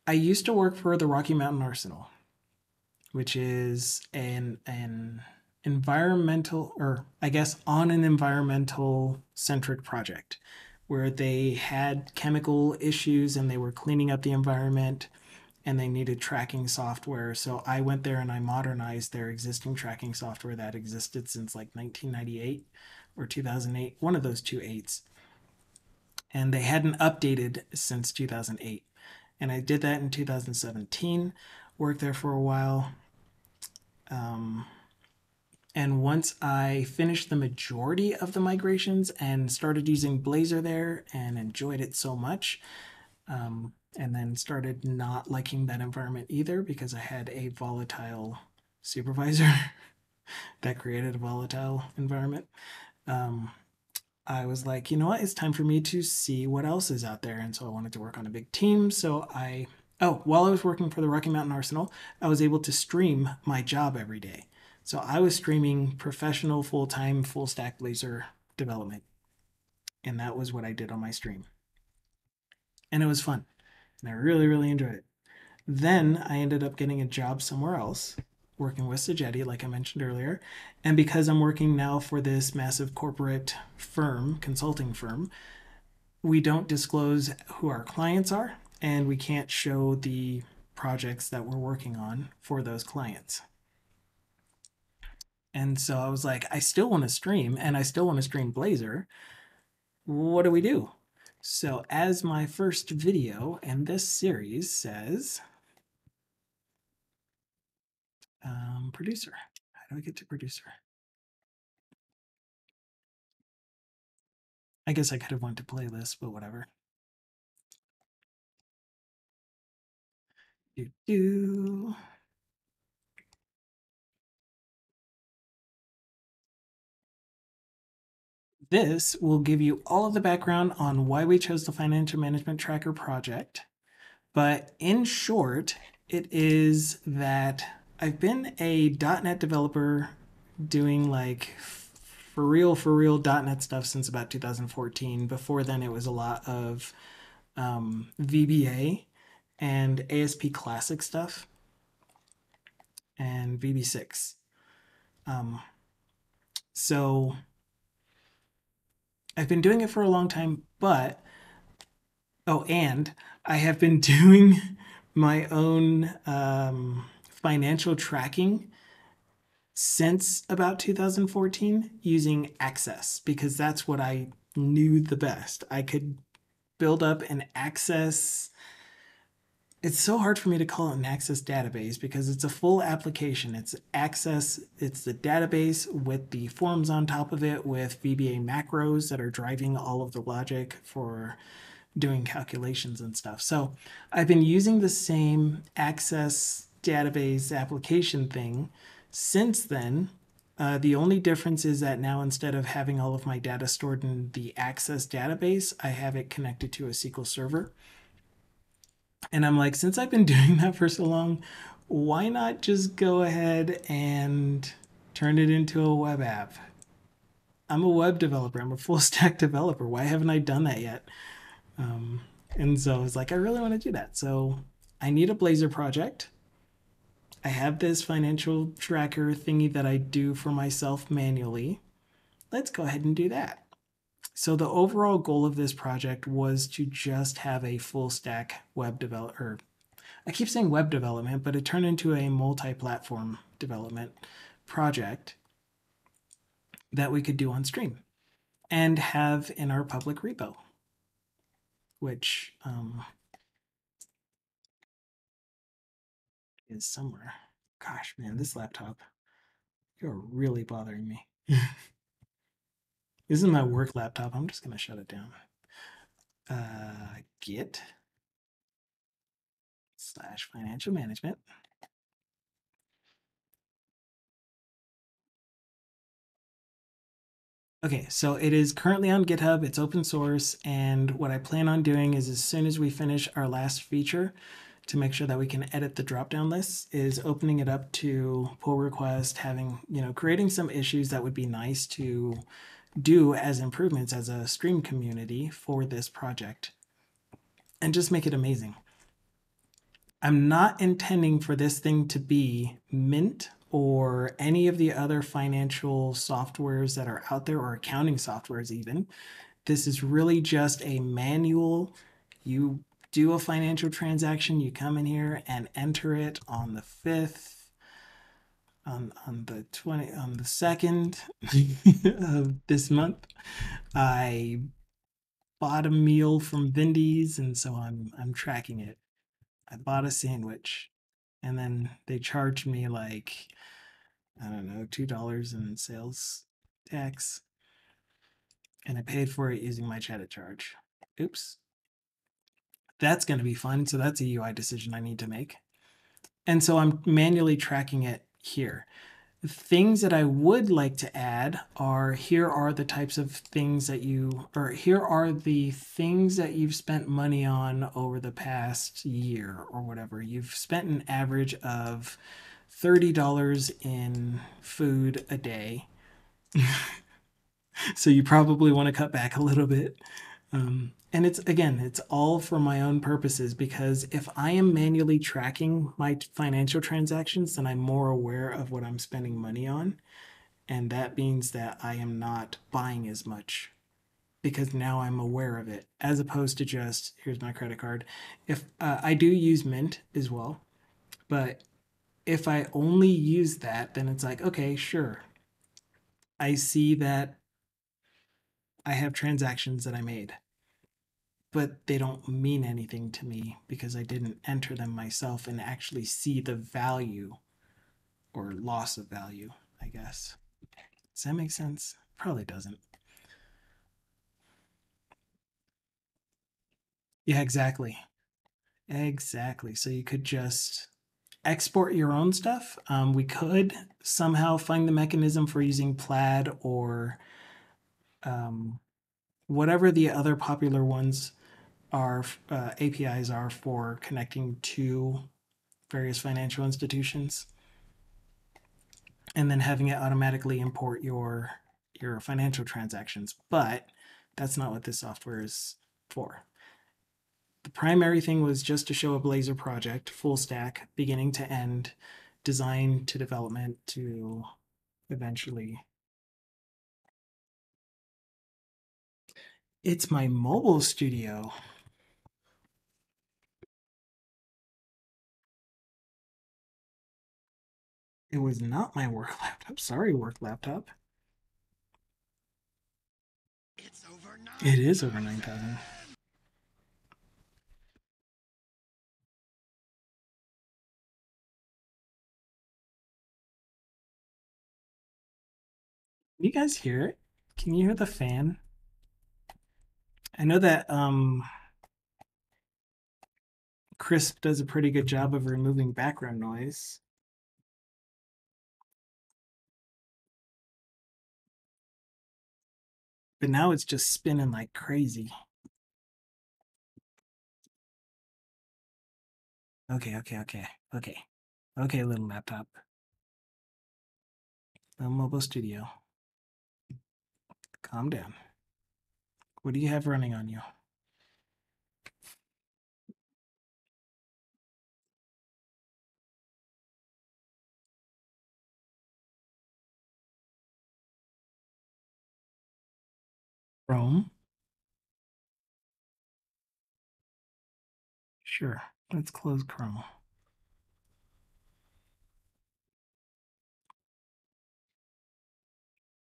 I used to work for the Rocky Mountain Arsenal, which is an environmental, or I guess on an environmental centric project where they had chemical issues and they were cleaning up the environment and they needed tracking software. So I went there and I modernized their existing tracking software that existed since like 1998 or 2008, one of those two eights. And they hadn't updated since 2008. And I did that in 2017, worked there for a while. And once I finished the majority of the migrations and started using Blazor there and enjoyed it so much, and then started not liking that environment either because I had a volatile supervisor that created a volatile environment. I was like, you know what? It's time for me to see what else is out there. And so I wanted to work on a big team. So while I was working for the Rocky Mountain Arsenal, I was able to stream my job every day. So I was streaming professional, full-time, full-stack Blazor development. And that was what I did on my stream. And it was fun. And I really, really enjoyed it. Then I ended up getting a job somewhere else, working with Sagetti, like I mentioned earlier. And because I'm working now for this massive corporate firm, consulting firm, we don't disclose who our clients are, and we can't show the projects that we're working on for those clients. And so I was like, I still want to stream, and I still want to stream Blazor. What do we do? So as my first video in this series says, producer. How do I get to producer? I guess I could have went to playlist, but whatever. Do do. This will give you all of the background on why we chose the Financial Management Tracker project. But in short, it is that I've been a .NET developer doing like for real .NET stuff since about 2014. Before then, it was a lot of VBA and ASP Classic stuff and VB6. So I've been doing it for a long time, but and I have been doing my own financial tracking since about 2014 using Access because that's what I knew the best. I could build up an Access. It's so hard for me to call it an Access database because it's a full application. It's Access, it's the database with the forms on top of it with VBA macros that are driving all of the logic for doing calculations and stuff. So I've been using the same Access database application thing since then. The only difference is that now instead of having all of my data stored in the Access database, I have it connected to a SQL server. And I'm like, since I've been doing that for so long, why not just go ahead and turn it into a web app? I'm a web developer. I'm a full stack developer. Why haven't I done that yet? And so I was like, I really want to do that. So I need a Blazor project. I have this financial tracker thingy that I do for myself manually. Let's go ahead and do that. So the overall goal of this project was to just have a full stack web developer. I keep saying web development, but it turned into a multi-platform development project that we could do on stream. and have in our public repo, which is somewhere. Gosh, man, this laptop, you're really bothering me. This is my work laptop. I'm just going to shut it down. Git slash financial management. Okay, so it is currently on GitHub. It's open source. And what I plan on doing is as soon as we finish our last feature to make sure that we can edit the drop-down lists is opening it up to pull request, having, creating some issues that would be nice to do as improvements as a stream community for this project and just make it amazing. I'm not intending for this thing to be Mint or any of the other financial softwares that are out there or accounting softwares even. This is really just a manual. You do a financial transaction, you come in here and enter it on the 5th, on the 20, on the 2nd of this month. I bought a meal from Vindy's, and so I'm tracking it. I bought a sandwich, and then they charged me like, I don't know, $2 in sales tax, and I paid for it using my credit charge. Oops. That's going to be fun. So that's a UI decision I need to make. And so I'm manually tracking it here. Things that I would like to add are here are the types of things that here are the things that you've spent money on over the past year or whatever. You've spent an average of $30 in food a day. So you probably want to cut back a little bit. And it's all for my own purposes because if I am manually tracking my financial transactions, then I'm more aware of what I'm spending money on. And that means that I am not buying as much because now I'm aware of it as opposed to just here's my credit card. If I do use Mint as well, but if I only use that, then it's like, okay, sure. I see that I have transactions that I made, but they don't mean anything to me because I didn't enter them myself and actually see the value or loss of value, I guess. Does that make sense? Probably doesn't. Yeah, exactly. Exactly. So you could just export your own stuff. We could somehow find the mechanism for using Plaid or um, whatever the other popular ones are, APIs are for connecting to various financial institutions, and then having it automatically import your financial transactions. But that's not what this software is for. The primary thing was just to show a Blazor project, full stack, beginning to end, design to development to eventually. It's my mobile studio. It was not my work laptop. Sorry, work laptop. It's over 9. It is over 9,000. Can you guys hear it? Can you hear the fan? I know that Crisp does a pretty good job of removing background noise. But now it's just spinning like crazy. Okay, okay, okay, okay. Okay, little laptop. Little mobile studio. Calm down. What do you have running on you? Chrome? Sure. Let's close Chrome.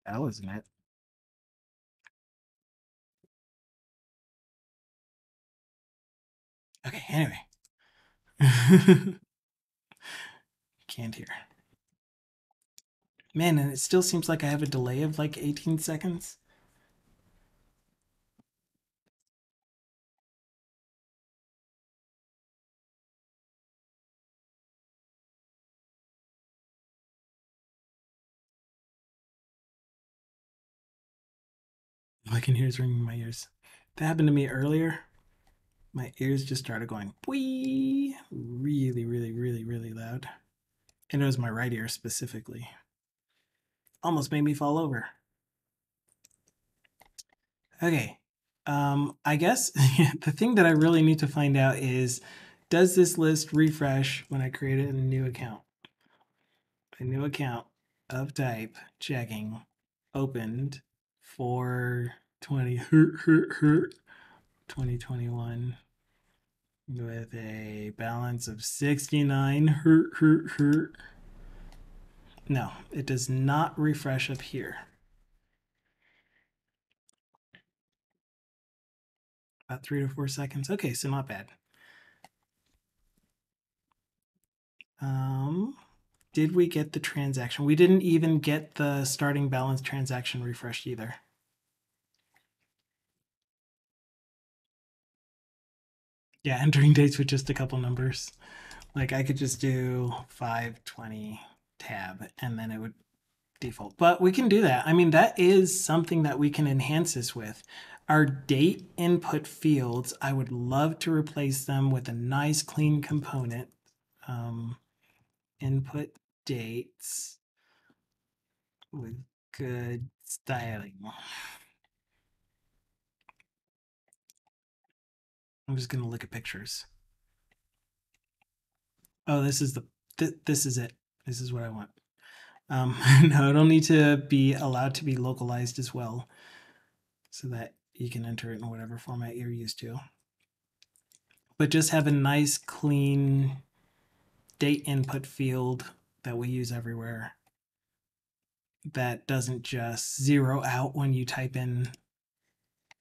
That wasn't it. Okay, anyway. Can't hear. Man, and it still seems like I have a delay of like 18 seconds. All I can hear is ringing in my ears. That happened to me earlier. My ears just started going wee, really, really, really, really loud. And it was my right ear specifically. Almost made me fall over. Okay. I guess the thing that I really need to find out is, does this list refresh when I create a new account? A new account of type checking opened for 2021 with a balance of 69. No, it does not refresh up here. About 3 to 4 seconds. Okay, so not bad. Did we get the transaction? We didn't even get the starting balance transaction refreshed either. Yeah, entering dates with just a couple numbers. Like I could just do 520 tab and then it would default. But we can do that. I mean, that is something that we can enhance this with. Our date input fields, I would love to replace them with a nice clean component. Input dates with good styling. I'm just going to look at pictures. Oh, this is this is it. This is what I want. No, it'll need to be allowed to be localized as well, so that you can enter it in whatever format you're used to. But just have a nice, clean date input field that we use everywhere that doesn't just zero out when you type in.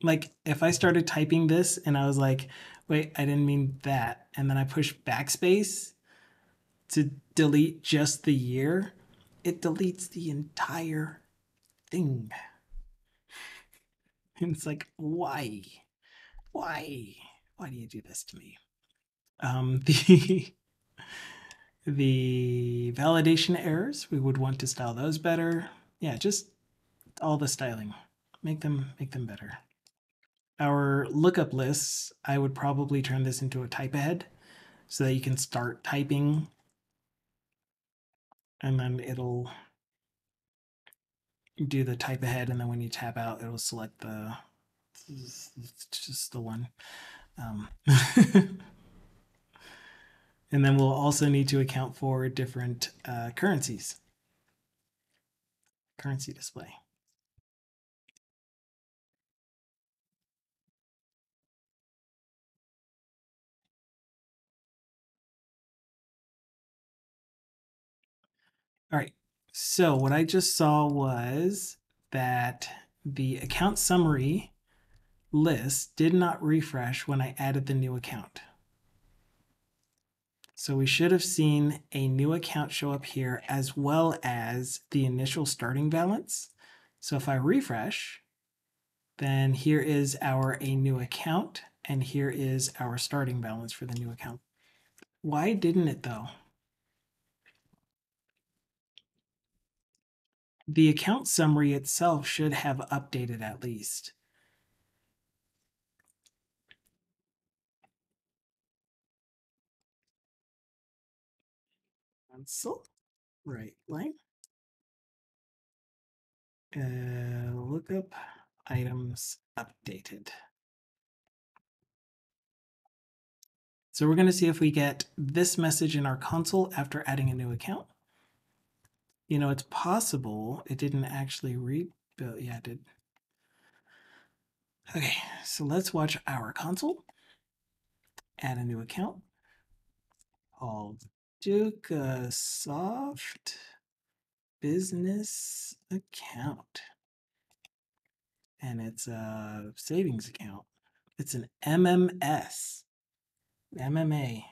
Like, if I started typing this and I was like, wait, I didn't mean that, and then I push backspace to delete just the year, it deletes the entire thing. And it's like, why? Why? Why do you do this to me? The the validation errors, we would want to style those better. Yeah, just all the styling. Make them better. Our lookup lists, I would probably turn this into a type ahead so that you can start typing and then it'll do the type ahead, and then when you tab out, it'll select the just the one. Um, and then we'll also need to account for different currencies. Currency display. All right. So what I just saw was that the account summary list did not refresh when I added the new account. So we should have seen a new account show up here as well as the initial starting balance. So if I refresh, then here is our a new account, and here is our starting balance for the new account. Why didn't it though? The account summary itself should have updated at least. Cancel, right line. Lookup items updated. So we're going to see if we get this message in our console after adding a new account. You know, it's possible it didn't actually rebuild. Yeah, it did. Okay, so let's watch our console. Add a new account called Dukasoft Business Account. And it's a savings account. It's an MMS. MMA,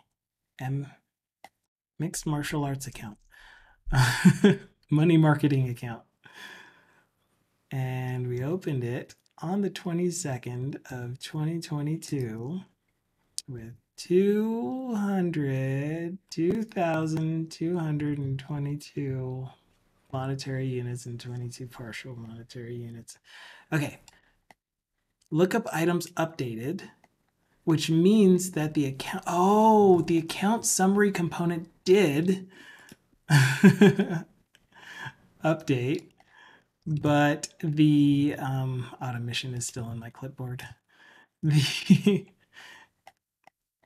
mixed martial arts account, money marketing account. And we opened it on the 22nd of 2022 with 2,222 monetary units and 22 partial monetary units. Okay. Lookup items updated, which means that the account summary component did update, but the automation is still in my clipboard. The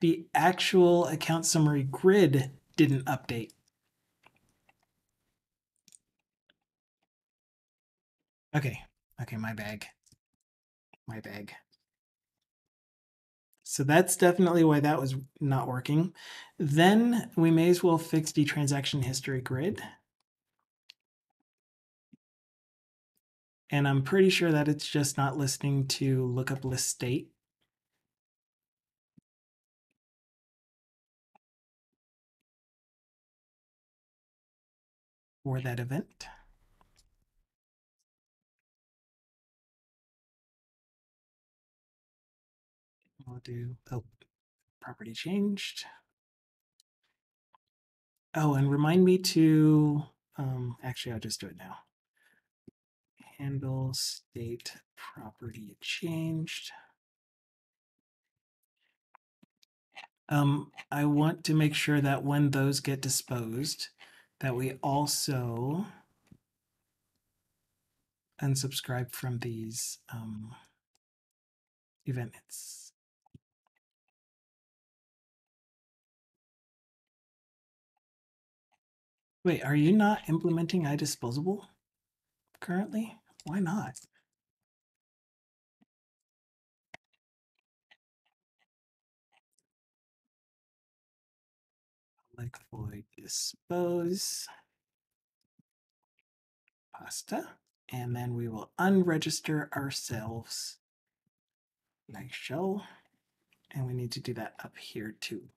the actual account summary grid didn't update. Okay, my bag. So that's definitely why that was not working. Then we may as well fix the transaction history grid. And I'm pretty sure that it's just not listening to lookup list state. For that event. We'll do, property changed. Oh, and remind me to, actually, I'll just do it now. Handle state property changed. I want to make sure that when those get disposed, that we also unsubscribe from these events. Wait, are you not implementing iDisposable currently? Why not? Like void dispose pasta, and then we will unregister ourselves like shell, and we need to do that up here too.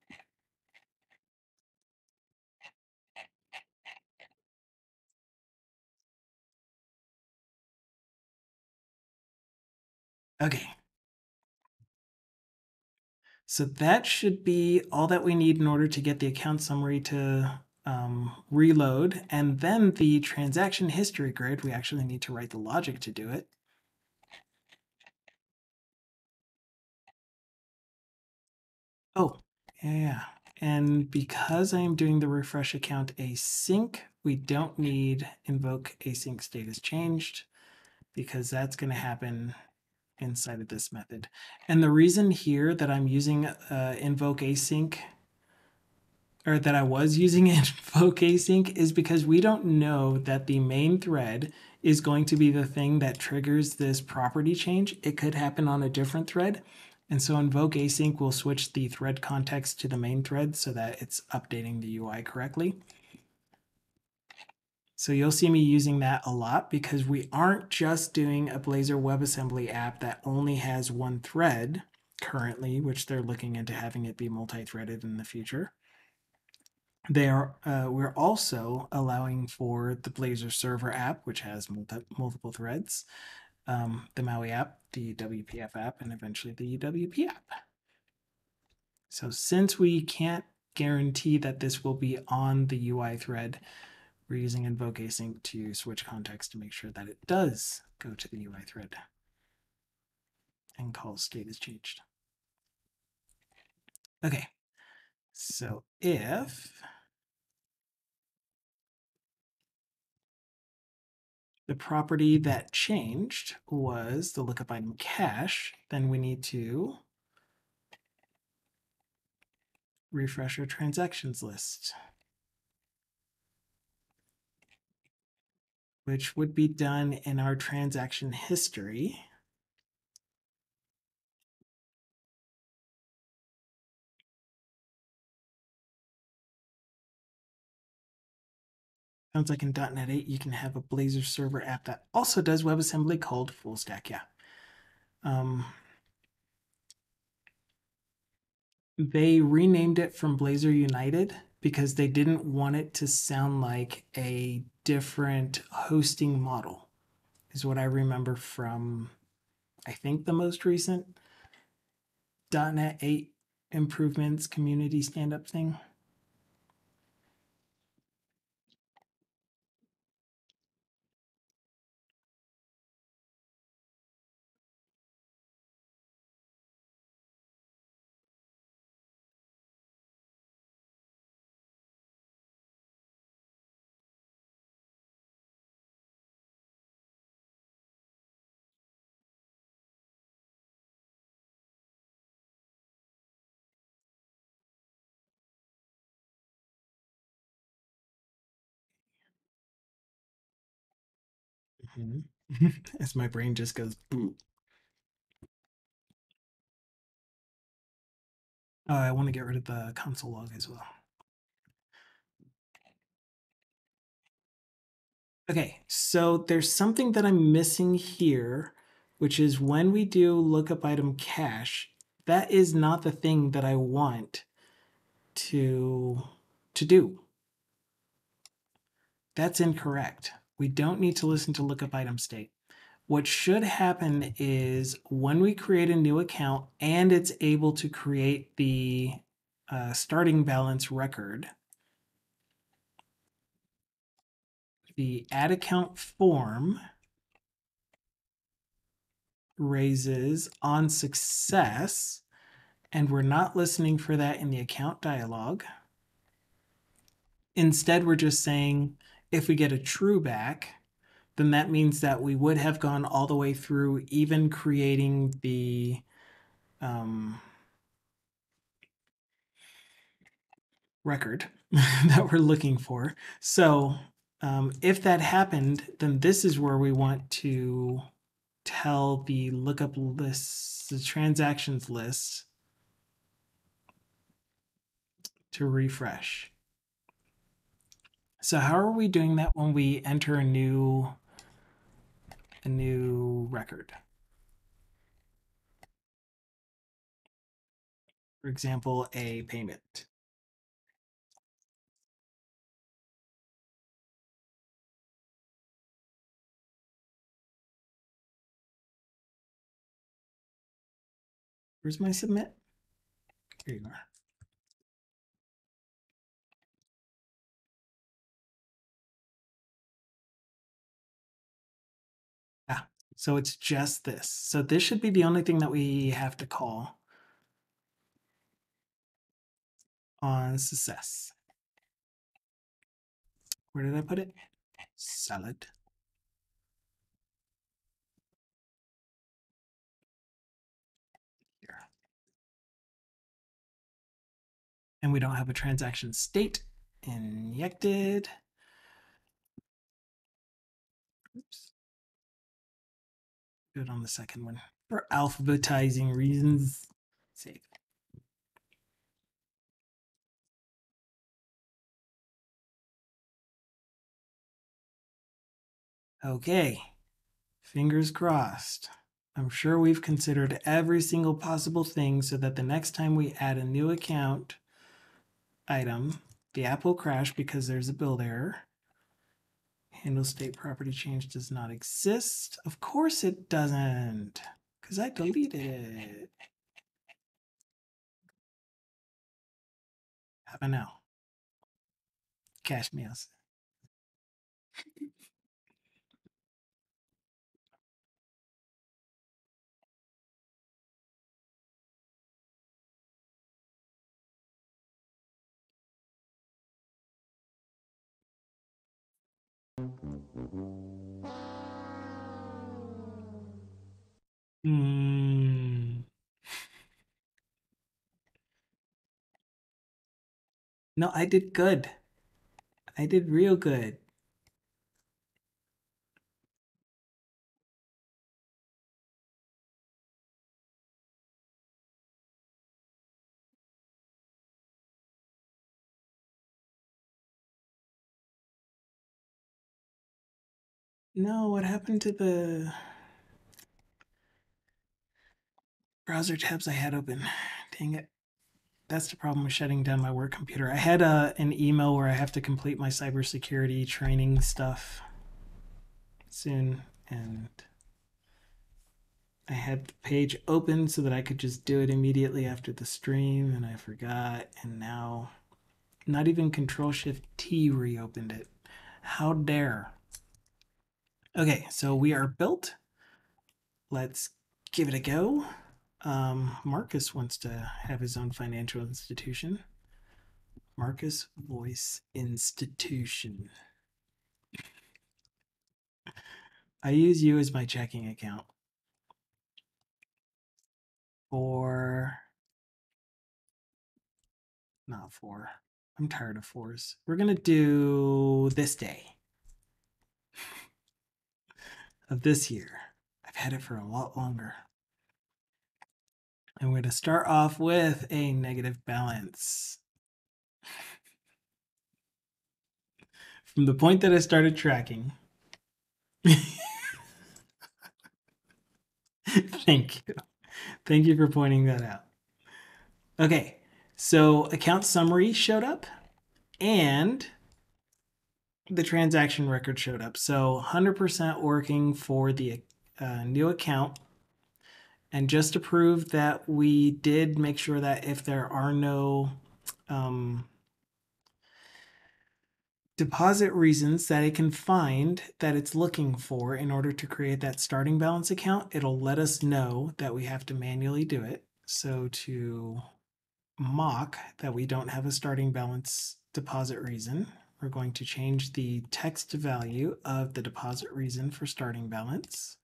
Okay. So that should be all that we need in order to get the account summary to reload. And then the transaction history grid, we actually need to write the logic to do it. Oh, yeah. And because I am doing the refresh account async, we don't need invoke async status changed because that's going to happen inside of this method. And the reason here that I'm using invoke async, or that I was using invoke async, is because we don't know that the main thread is going to be the thing that triggers this property change. It could happen on a different thread. And so invoke async will switch the thread context to the main thread so that it's updating the UI correctly. So you'll see me using that a lot because we aren't just doing a Blazor WebAssembly app that only has one thread currently, which they're looking into having it be multi-threaded in the future. We're also allowing for the Blazor server app, which has multiple threads, the Maui app, the WPF app, and eventually the UWP app. So since we can't guarantee that this will be on the UI thread, we're using invoke async to switch context to make sure that it does go to the UI thread and call state is changed. Okay, so if the property that changed was the lookup item cache, then we need to refresh our transactions list, which would be done in our transaction history. Sounds like in .NET 8 you can have a Blazor server app that also does WebAssembly called full stack. Yeah. They renamed it from Blazor United because they didn't want it to sound like a different hosting model, is what I remember from, I think, the most recent .NET 8 improvements community stand up thing. Mm-hmm. As my brain just goes, boo. Oh, I want to get rid of the console log as well. Okay, so there's something that I'm missing here, which is when we do lookup item cache, that is not the thing that I want to do. That's incorrect. We don't need to listen to lookup item state. What should happen is when we create a new account and it's able to create the starting balance record, the add account form raises on success, and we're not listening for that in the account dialog. Instead, we're just saying if we get a true back, then that means that we would have gone all the way through, even creating the record that we're looking for. So if that happened, then this is where we want to tell the lookup lists, the transactions list, to refresh. So how are we doing that when we enter a new record? For example, a payment. Where's my submit? Here you are. Ah, so it's just this. So this should be the only thing that we have to call on success. Where did I put it? Salad. Here. And we don't have a transaction state injected. Oops. Do it on the second one for alphabetizing reasons. Save. Okay, fingers crossed. I'm sure we've considered every single possible thing so that the next time we add a new account item, the app will crash because there's a build error. Handle state property change does not exist. Of course it doesn't, because I deleted it. How about now? Cache meals. No, I did good. I did real good. No, what happened to the browser tabs I had open? Dang it. That's the problem with shutting down my work computer. I had an email where I have to complete my cybersecurity training stuff soon, and I had the page open so that I could just do it immediately after the stream, and I forgot, and now not even Control Shift T reopened it. How dare. Okay, so we are built. Let's give it a go. Marcus wants to have his own financial institution. Marcus Voice Institution. I use you as my checking account for, not for, I'm tired of fours. We're going to do this day of this year. I've had it for a lot longer. And we're going to start off with a negative balance. From the point that I started tracking. Thank you. Thank you for pointing that out. Okay, so account summary showed up and the transaction record showed up. So 100% working for the new account. And just to prove that we did make sure that if there are no deposit reasons that it can find that it's looking for in order to create that starting balance account, it'll let us know that we have to manually do it. So to mock that we don't have a starting balance deposit reason, we're going to change the text value of the deposit reason for starting balance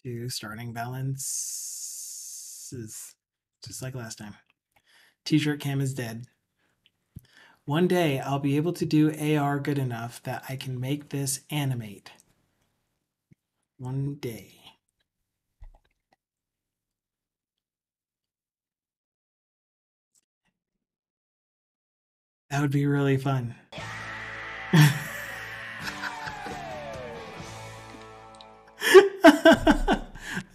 to starting balance is just like last time. T-shirt cam is dead. One day I'll be able to do AR good enough that I can make this animate. One day. That would be really fun.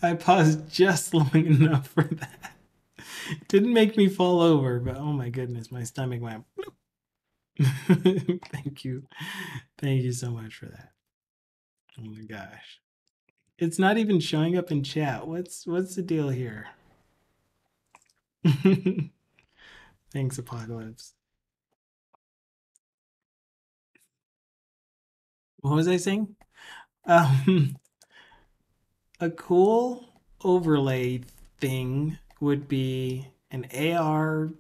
I paused just long enough for that. Didn't make me fall over, but oh my goodness, my stomach went. Thank you. Thank you so much for that. Oh my gosh. It's not even showing up in chat. What's the deal here? Thanks, Apocalypse. What was I saying? Um, a cool overlay thing would be an AR.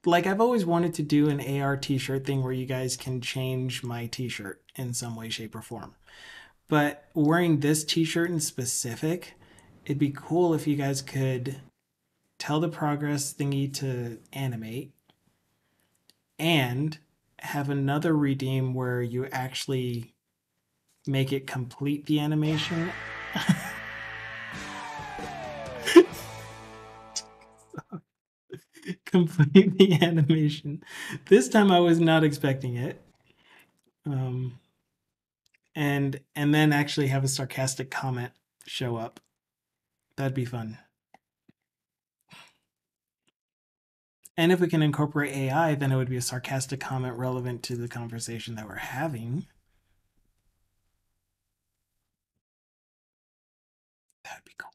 Like, I've always wanted to do an AR t-shirt thing where you guys can change my t-shirt in some way, shape, or form. But wearing this t-shirt in specific, it'd be cool if you guys could tell the progress thingy to animate and have another redeem where you actually make it complete the animation. Complete the animation. This time I was not expecting it. And then actually have a sarcastic comment show up. That'd be fun. And if we can incorporate AI, then it would be a sarcastic comment relevant to the conversation that we're having. That'd be cool.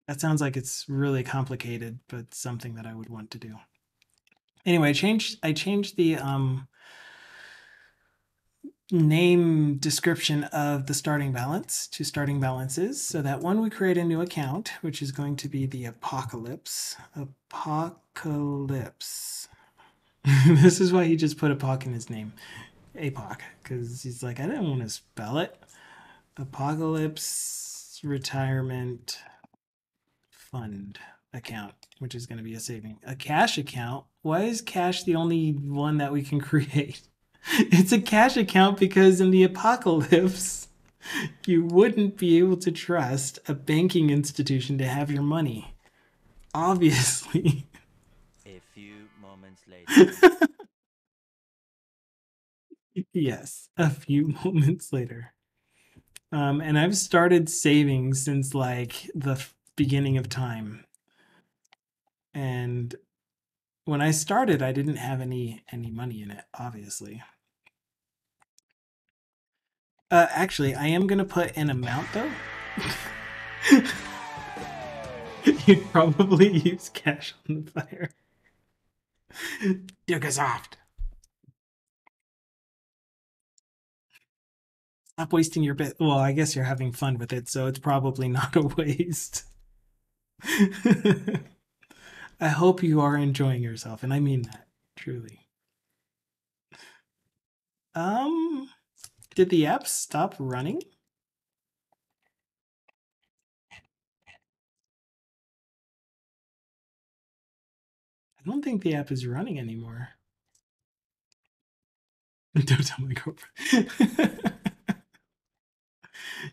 That sounds like it's really complicated, but something that I would want to do. Anyway, I changed the name description of the starting balance to starting balances so that when we create a new account, which is going to be the Apocalypse. This is why he just put Apoc in his name. APOC, because he's like, I didn't want to spell it. Apocalypse Retirement Fund account, which is going to be a saving. A cash account? Why is cash the only one that we can create? It's a cash account because in the apocalypse, you wouldn't be able to trust a banking institution to have your money. Obviously. A few moments later. Yes, a few moments later. And I've started saving since like the beginning of time. And when I started, I didn't have any money in it, obviously. Actually, I am gonna put an amount though. You'd probably use cash on the fire. Dukasoft. Stop wasting your bit. Well, I guess you're having fun with it, so it's probably not a waste. I hope you are enjoying yourself, and I mean that truly. Um, did the app stop running? I don't think the app is running anymore. Don't tell my girlfriend.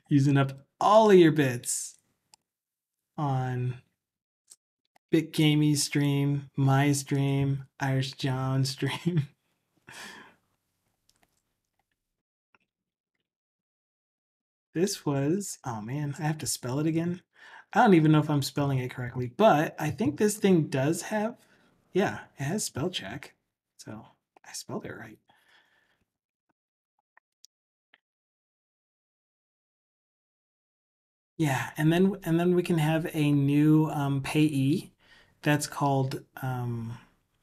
Using up all of your bits on Bit Gamey stream, my stream, Irish John stream. This was, oh man, I have to spell it again. I don't even know if I'm spelling it correctly, but I think this thing does have, yeah, it has spell check. So I spelled it right. Yeah, and then we can have a new payee that's called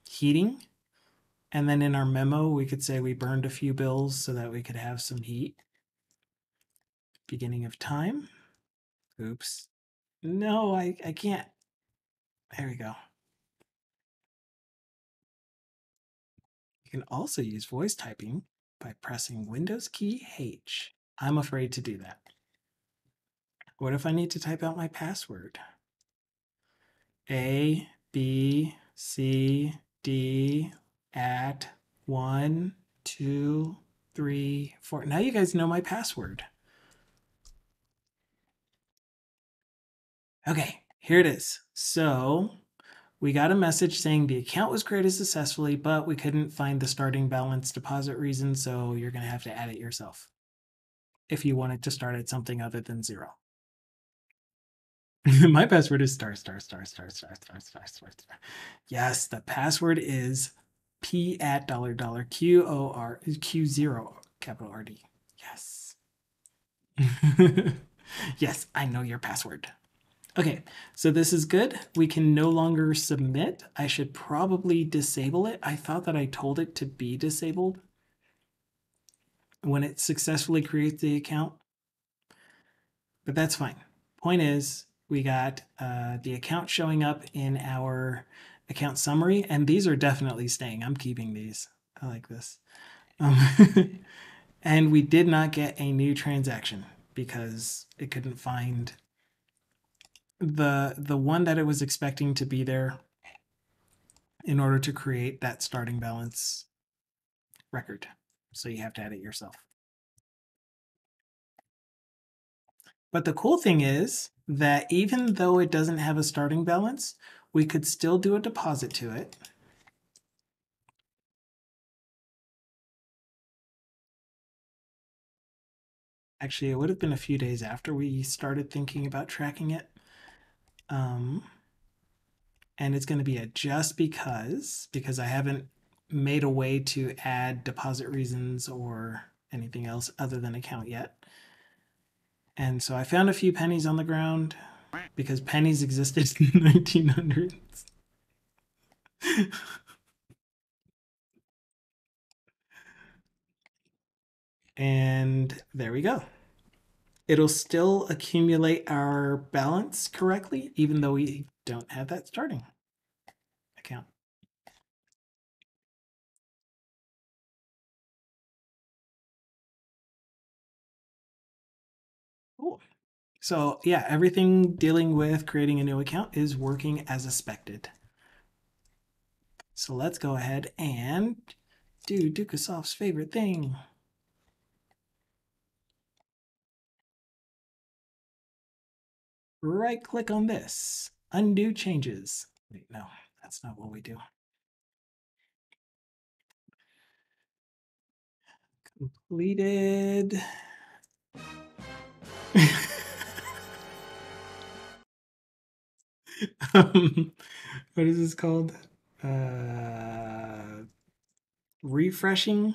heating. And then in our memo, we could say we burned a few bills so that we could have some heat. Beginning of time. Oops. No, I can't. There we go. You can also use voice typing by pressing Windows key H. I'm afraid to do that. What if I need to type out my password? A, B, C, D, at 1, 2, 3, 4. Now you guys know my password. Okay, here it is. So we got a message saying the account was created successfully, but we couldn't find the starting balance deposit reason, so you're going to have to add it yourself if you wanted to start at something other than 0. My password is star, star, star, star, star, star, star, star, star. Yes, the password is P at dollar dollar Q0 capital RD. Yes. Yes, I know your password. Okay, so this is good. We can no longer submit. I should probably disable it. I thought that I told it to be disabled when it successfully creates the account, but that's fine. Point is, we got the account showing up in our account summary, and these are definitely staying. I'm keeping these. I like this. And we did not get a new transaction because it couldn't find the one that it was expecting to be there in order to create that starting balance record. So you have to add it yourself. But the cool thing is that even though it doesn't have a starting balance, we could still do a deposit to it. Actually, it would have been a few days after we started thinking about tracking it. And it's going to be a just because I haven't made a way to add deposit reasons or anything else other than account yet. And so I found a few pennies on the ground because pennies existed in the 1900s. And there we go. It'll still accumulate our balance correctly, even though we don't have that starting account. Cool. So yeah, everything dealing with creating a new account is working as expected. So let's go ahead and do Dukasoft's favorite thing. Right click on this, undo changes. Wait, no, that's not what we do. Completed. what is this called? Uh, Refreshing,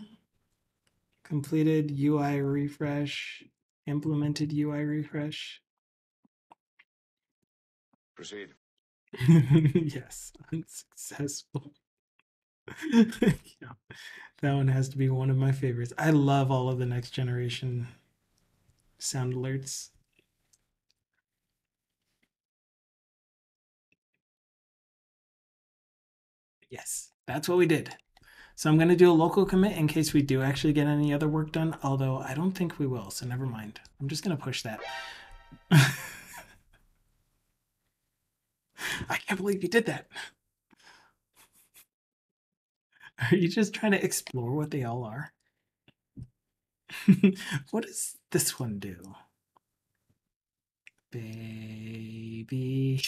completed UI refresh, implemented UI refresh. Proceed. Yes, unsuccessful. Yeah, that one has to be one of my favorites. I love all of the next generation sound alerts. Yes, that's what we did. So I'm going to do a local commit in case we do actually get any other work done, although I don't think we will, so never mind. I'm just going to push that. I can't believe you did that. Are you just trying to explore what they all are? What does this one do? Baby.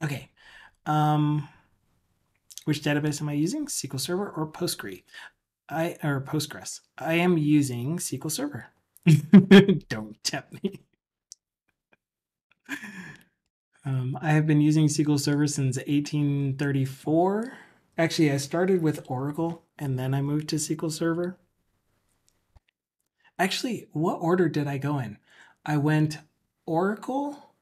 Okay. Which database am I using? SQL Server or Postgre? Postgres. I am using SQL Server. Don't tempt me. I have been using SQL Server since 1834. Actually, I started with Oracle and then I moved to SQL Server. Actually, what order did I go in? I went Oracle,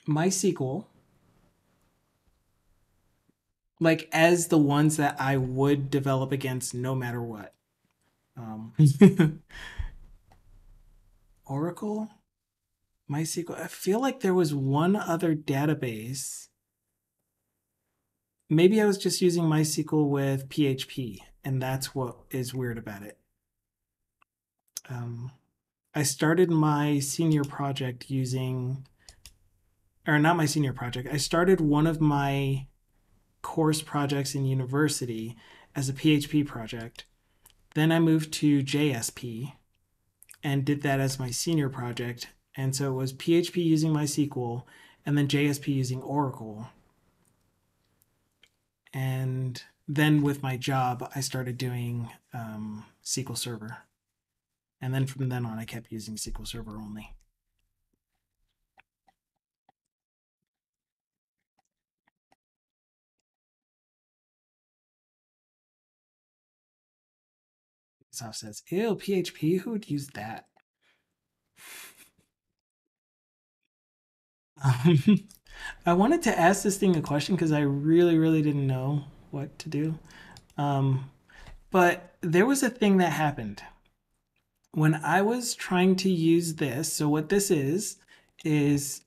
MySQL, like as the ones that I would develop against no matter what. Um, Oracle, MySQL. I feel like there was one other database. Maybe I was just using MySQL with PHP, and that's what is weird about it. I started my senior project using, or not my senior project, I started one of my course projects in university as a PHP project. Then I moved to JSP and did that as my senior project. And so it was PHP using MySQL and then JSP using Oracle. And then with my job, I started doing SQL Server. And then from then on, I kept using SQL Server only. Microsoft says, ew, PHP, who would use that? I wanted to ask this thing a question because I really, really didn't know what to do. But there was a thing that happened when I was trying to use this. So what this is it's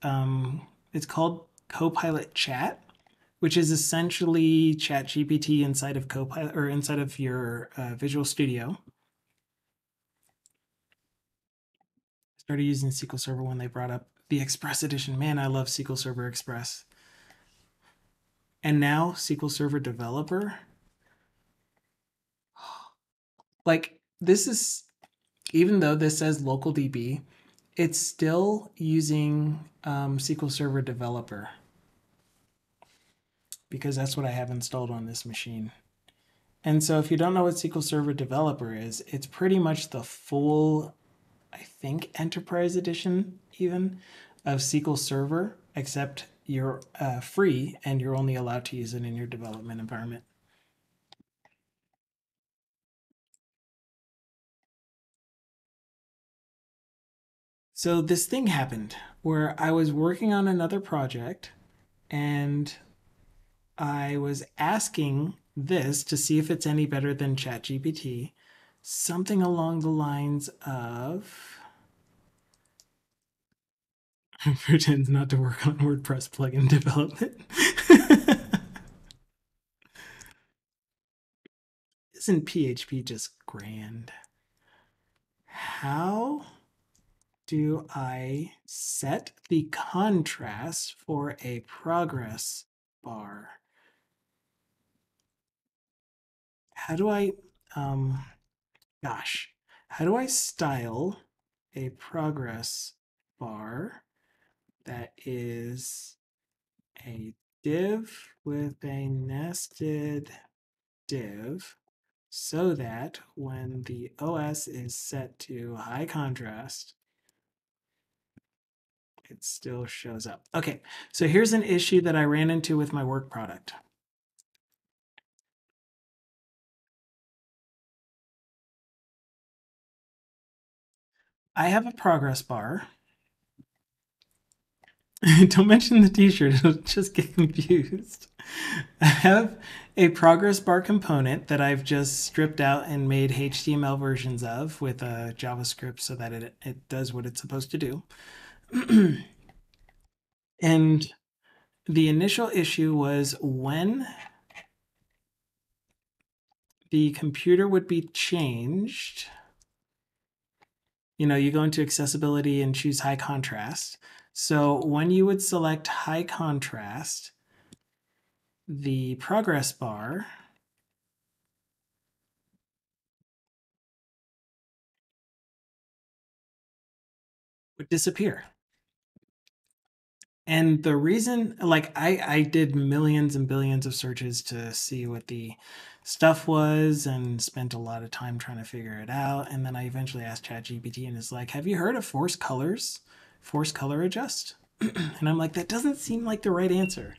called Copilot Chat, which is essentially Chat GPT inside of Copilot or inside of your Visual Studio. Started using SQL Server when they brought up the Express Edition. Man, I love SQL Server Express. And now SQL Server Developer. Like this is, even though this says local DB, it's still using SQL Server Developer because that's what I have installed on this machine. And so if you don't know what SQL Server Developer is, it's pretty much the full, I think, Enterprise Edition even of SQL Server, except you're free and you're only allowed to use it in your development environment. So this thing happened where I was working on another project and I was asking this to see if it's any better than ChatGPT, something along the lines of pretends not to work on WordPress plugin development. Isn't PHP just grand? How do I set the contrast for a progress bar? How do I, gosh, how do I style a progress bar that is a div with a nested div so that when the OS is set to high contrast, it still shows up. Okay, so here's an issue that I ran into with my work product. I have a progress bar. Don't mention the t-shirt, it'll just get confused. I have a progress bar component that I've just stripped out and made HTML versions of with a JavaScript so that it does what it's supposed to do. And the initial issue was when the computer would be changed. You know, you go into accessibility and choose high contrast. So when you would select high contrast, the progress bar would disappear. And the reason, like, I did millions and billions of searches to see what the stuff was and spent a lot of time trying to figure it out. And then I eventually asked ChatGPT and it's like, have you heard of force colors? Force color adjust? And I'm like, that doesn't seem like the right answer.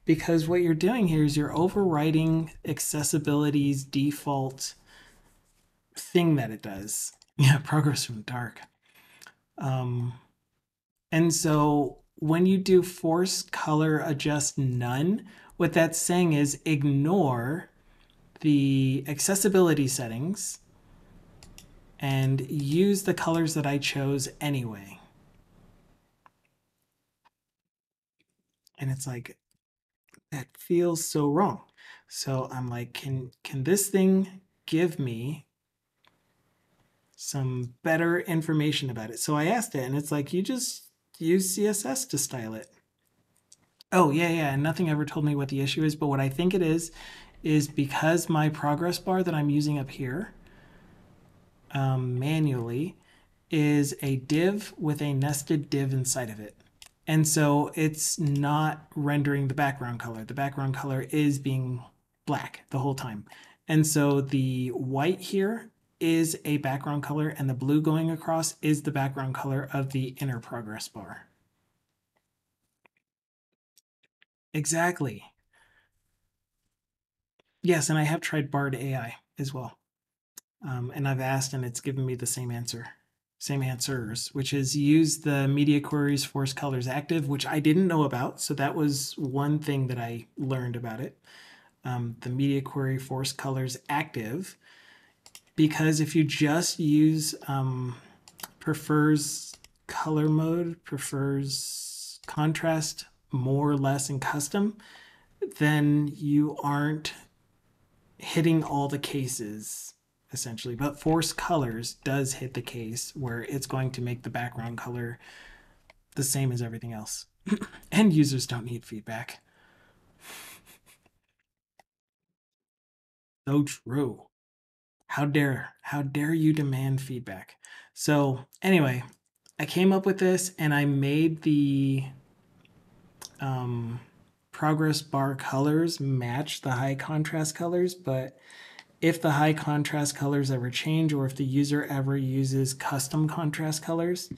Because what you're doing here is you're overriding accessibility's default thing that it does. Yeah, progress from dark. And so when you do force color adjust none, what that's saying is ignore the accessibility settings and use the colors that I chose anyway. And it's like, that feels so wrong. So I'm like, can this thing give me some better information about it? So I asked it and it's like, you just use CSS to style it. Oh, yeah, yeah. And nothing ever told me what the issue is, but what I think it is because my progress bar that I'm using up here manually is a div with a nested div inside of it. And so it's not rendering the background color. The background color is being black the whole time. And so the white here is a background color and the blue going across is the background color of the inner progress bar. Exactly. Yes, and I have tried Bard AI as well. And I've asked and it's given me the same answers, which is use the media queries force colors active, which I didn't know about. So that was one thing that I learned about it. The media query force colors active, because if you just use prefers color mode, prefers contrast more or less in custom, then you aren't hitting all the cases essentially. But force colors does hit the case where it's going to make the background color the same as everything else. And users don't need feedback. So true. How dare you demand feedback? So anyway, I came up with this and I made the progress bar colors match the high contrast colors, but if the high contrast colors ever change or if the user ever uses custom contrast colors,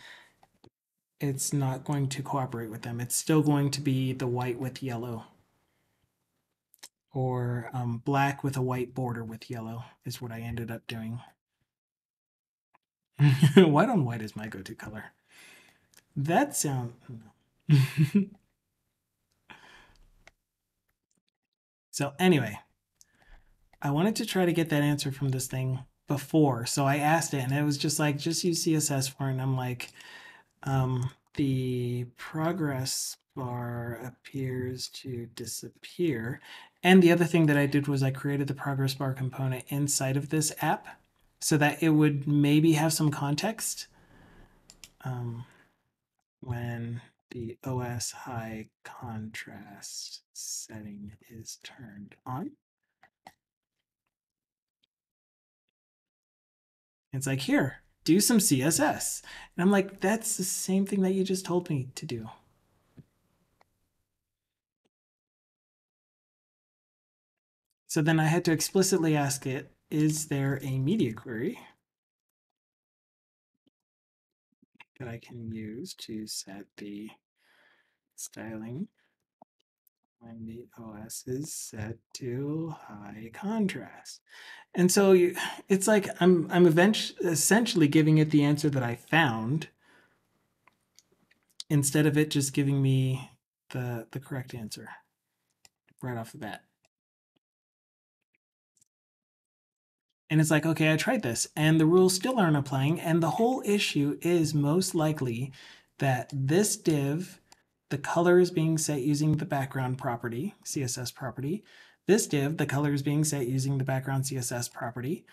it's not going to cooperate with them. It's still going to be the white with yellow, or black with a white border with yellow is what I ended up doing. White on white is my go-to color. That sounds... So anyway, I wanted to try to get that answer from this thing before. So I asked it and it was just like, just use CSS for it. And I'm like, the progress bar appears to disappear. And the other thing that I did was I created the progress bar component inside of this app so that it would maybe have some context when the OS high contrast setting is turned on. It's like, here, do some CSS. And I'm like, that's the same thing that you just told me to do. So then I had to explicitly ask it, is there a media query that I can use to set the styling when the OS is set to high contrast? And so it's like I'm essentially giving it the answer that I found instead of it just giving me the correct answer right off the bat. And it's like, okay, I tried this and the rules still aren't applying. And the whole issue is most likely that this div, the color is being set using the background property, CSS property. This div, the color is being set using the background CSS property.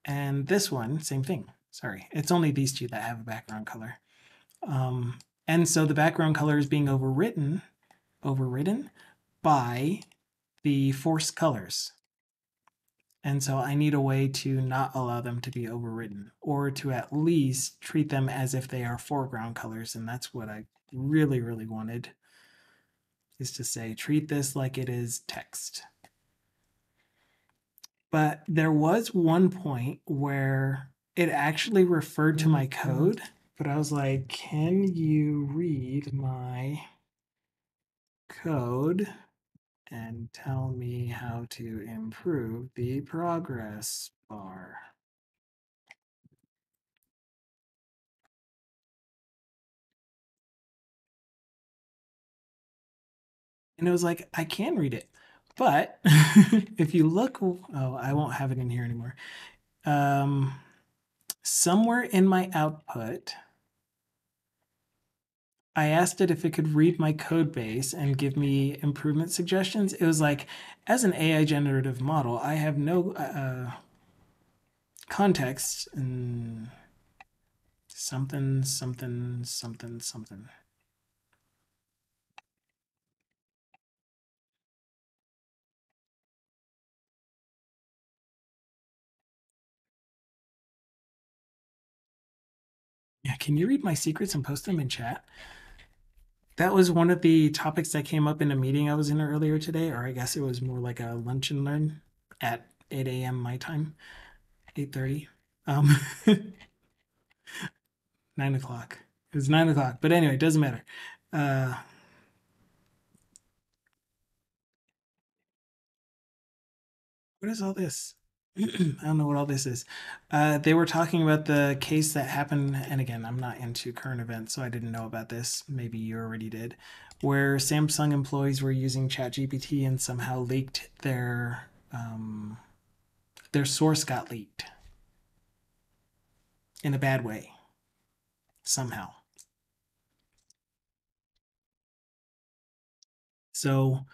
And this one, same thing. Sorry, it's only these two that have a background color. And so the background color is being overridden by the forced colors. And so I need a way to not allow them to be overridden, or to at least treat them as if they are foreground colors. And that's what I really, really wanted, is to say, treat this like it is text. But there was one point where it actually referred to my code, but I was like, can you read my code and tell me how to improve the progress bar? And it was like, I can read it. But if you look, oh, I won't have it in here anymore. Somewhere in my output, I asked it if it could read my code base and give me improvement suggestions. It was like, as an AI generative model, I have no context in something, something, something, something. Yeah, can you read my secrets and post them in chat? That was one of the topics that came up in a meeting I was in earlier today, or I guess it was more like a lunch and learn at 8 a.m. my time, 8:30, 9 o'clock. It was 9 o'clock, but anyway, it doesn't matter. What is all this? I don't know what all this is. They were talking about the case that happened, and again, I'm not into current events, so I didn't know about this. Maybe you already did, where Samsung employees were using ChatGPT and somehow leaked their source got leaked in a bad way somehow. So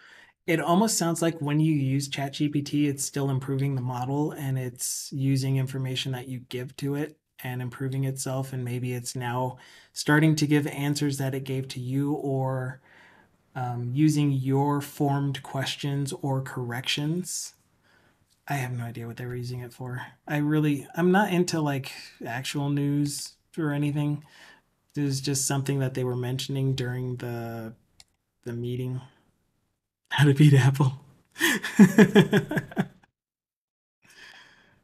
it almost sounds like when you use ChatGPT, it's still improving the model and it's using information that you give to it and improving itself. And maybe it's now starting to give answers that it gave to you, or using your formed questions or corrections. I have no idea what they were using it for. I'm not into like actual news or anything. It was just something that they were mentioning during the meeting. How to beat Apple.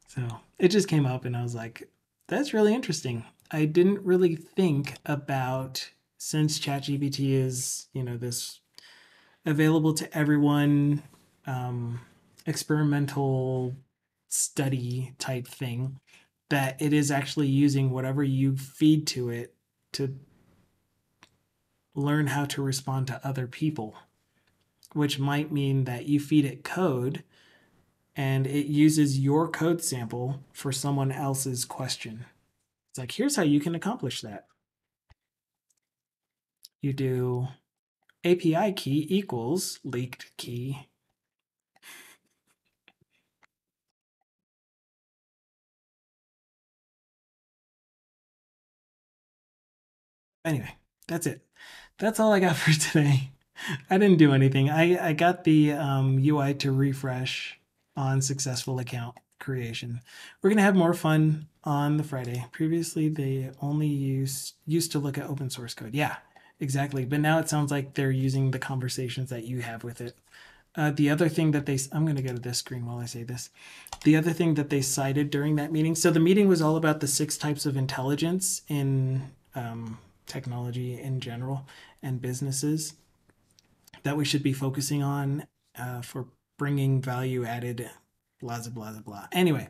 So it just came up and I was like, that's really interesting. I didn't really think about, since ChatGPT is, this available to everyone, experimental study type thing, that it is actually using whatever you feed to it to learn how to respond to other people, which might mean that you feed it code and it uses your code sample for someone else's question. It's like, here's how you can accomplish that. You do API key equals leaked key. Anyway, that's it. That's all I got for today. I didn't do anything. I got the UI to refresh on successful account creation. We're gonna have more fun on the Friday. Previously, they only used to look at open source code. Yeah, exactly. But now it sounds like they're using the conversations that you have with it. The other thing that I'm going to go to this screen while I say this. The other thing that they cited during that meeting, so the meeting was all about the 6 types of intelligence in technology in general and businesses that we should be focusing on for bringing value added, blah, blah, blah, blah. Anyway,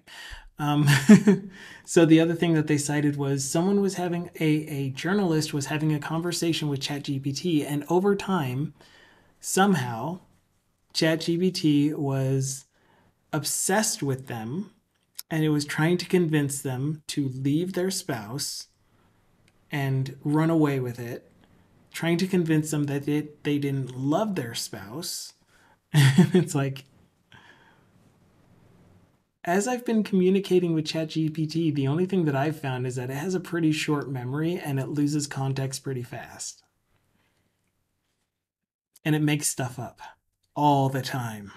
so the other thing that they cited was someone was having a journalist was having a conversation with ChatGPT, and over time, somehow, ChatGPT was obsessed with them, and it was trying to convince them to leave their spouse and run away with it, trying to convince them that they didn't love their spouse. It's like, as I've been communicating with ChatGPT, the only thing that I've found is that it has a pretty short memory and it loses context pretty fast. And it makes stuff up all the time.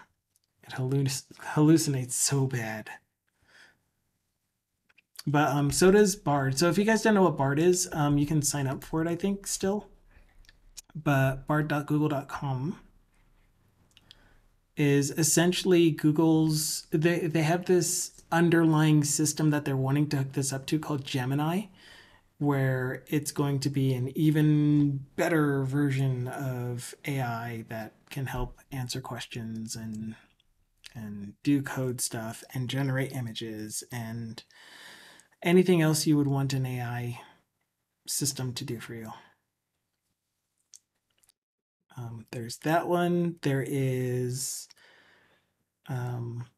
It hallucinates so bad. But so does Bard. So if you guys don't know what Bard is, you can sign up for it, I think, still. But bard.google.com is essentially Google's, they have this underlying system that they're wanting to hook this up to called Gemini, where it's going to be an even better version of AI that can help answer questions and do code stuff and generate images and anything else you would want an AI system to do for you. There's that one. There is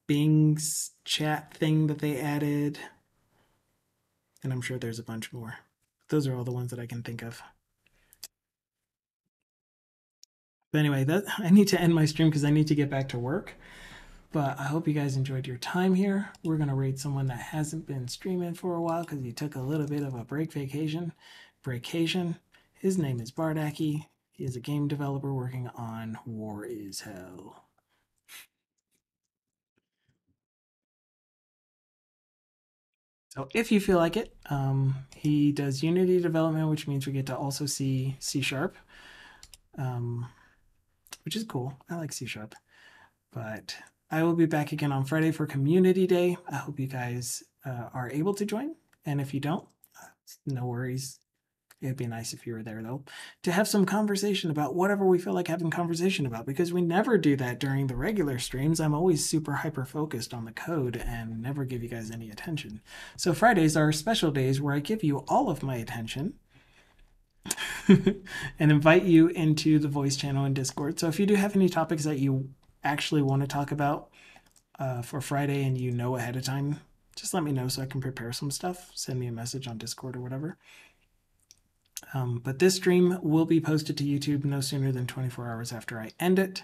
Bing's chat thing that they added. And I'm sure there's a bunch more. Those are all the ones that I can think of. But anyway, I need to end my stream because I need to get back to work. But I hope you guys enjoyed your time here. We're going to rate someone that hasn't been streaming for a while because he took a little bit of a vacation. His name is Bardaki. He is a game developer working on War is Hell. So if you feel like it, he does Unity development, which means we get to also see C#, which is cool. I like C#. But I will be back again on Friday for Community Day. I hope you guys are able to join. And if you don't, no worries. It'd be nice if you were there, though, to have some conversation about whatever we feel like having conversation about, because we never do that during the regular streams. I'm always super hyper-focused on the code and never give you guys any attention. So Fridays are special days where I give you all of my attention and invite you into the voice channel in Discord. So if you do have any topics that you actually want to talk about for Friday and you know ahead of time, just let me know so I can prepare some stuff. Send me a message on Discord or whatever. But this stream will be posted to YouTube no sooner than 24 hours after I end it.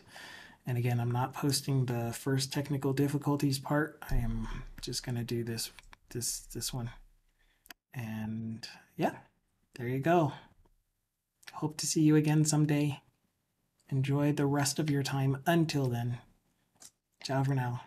And again, I'm not posting the first technical difficulties part. I am just going to do this one. And yeah, there you go. Hope to see you again someday. Enjoy the rest of your time. Until then, ciao for now.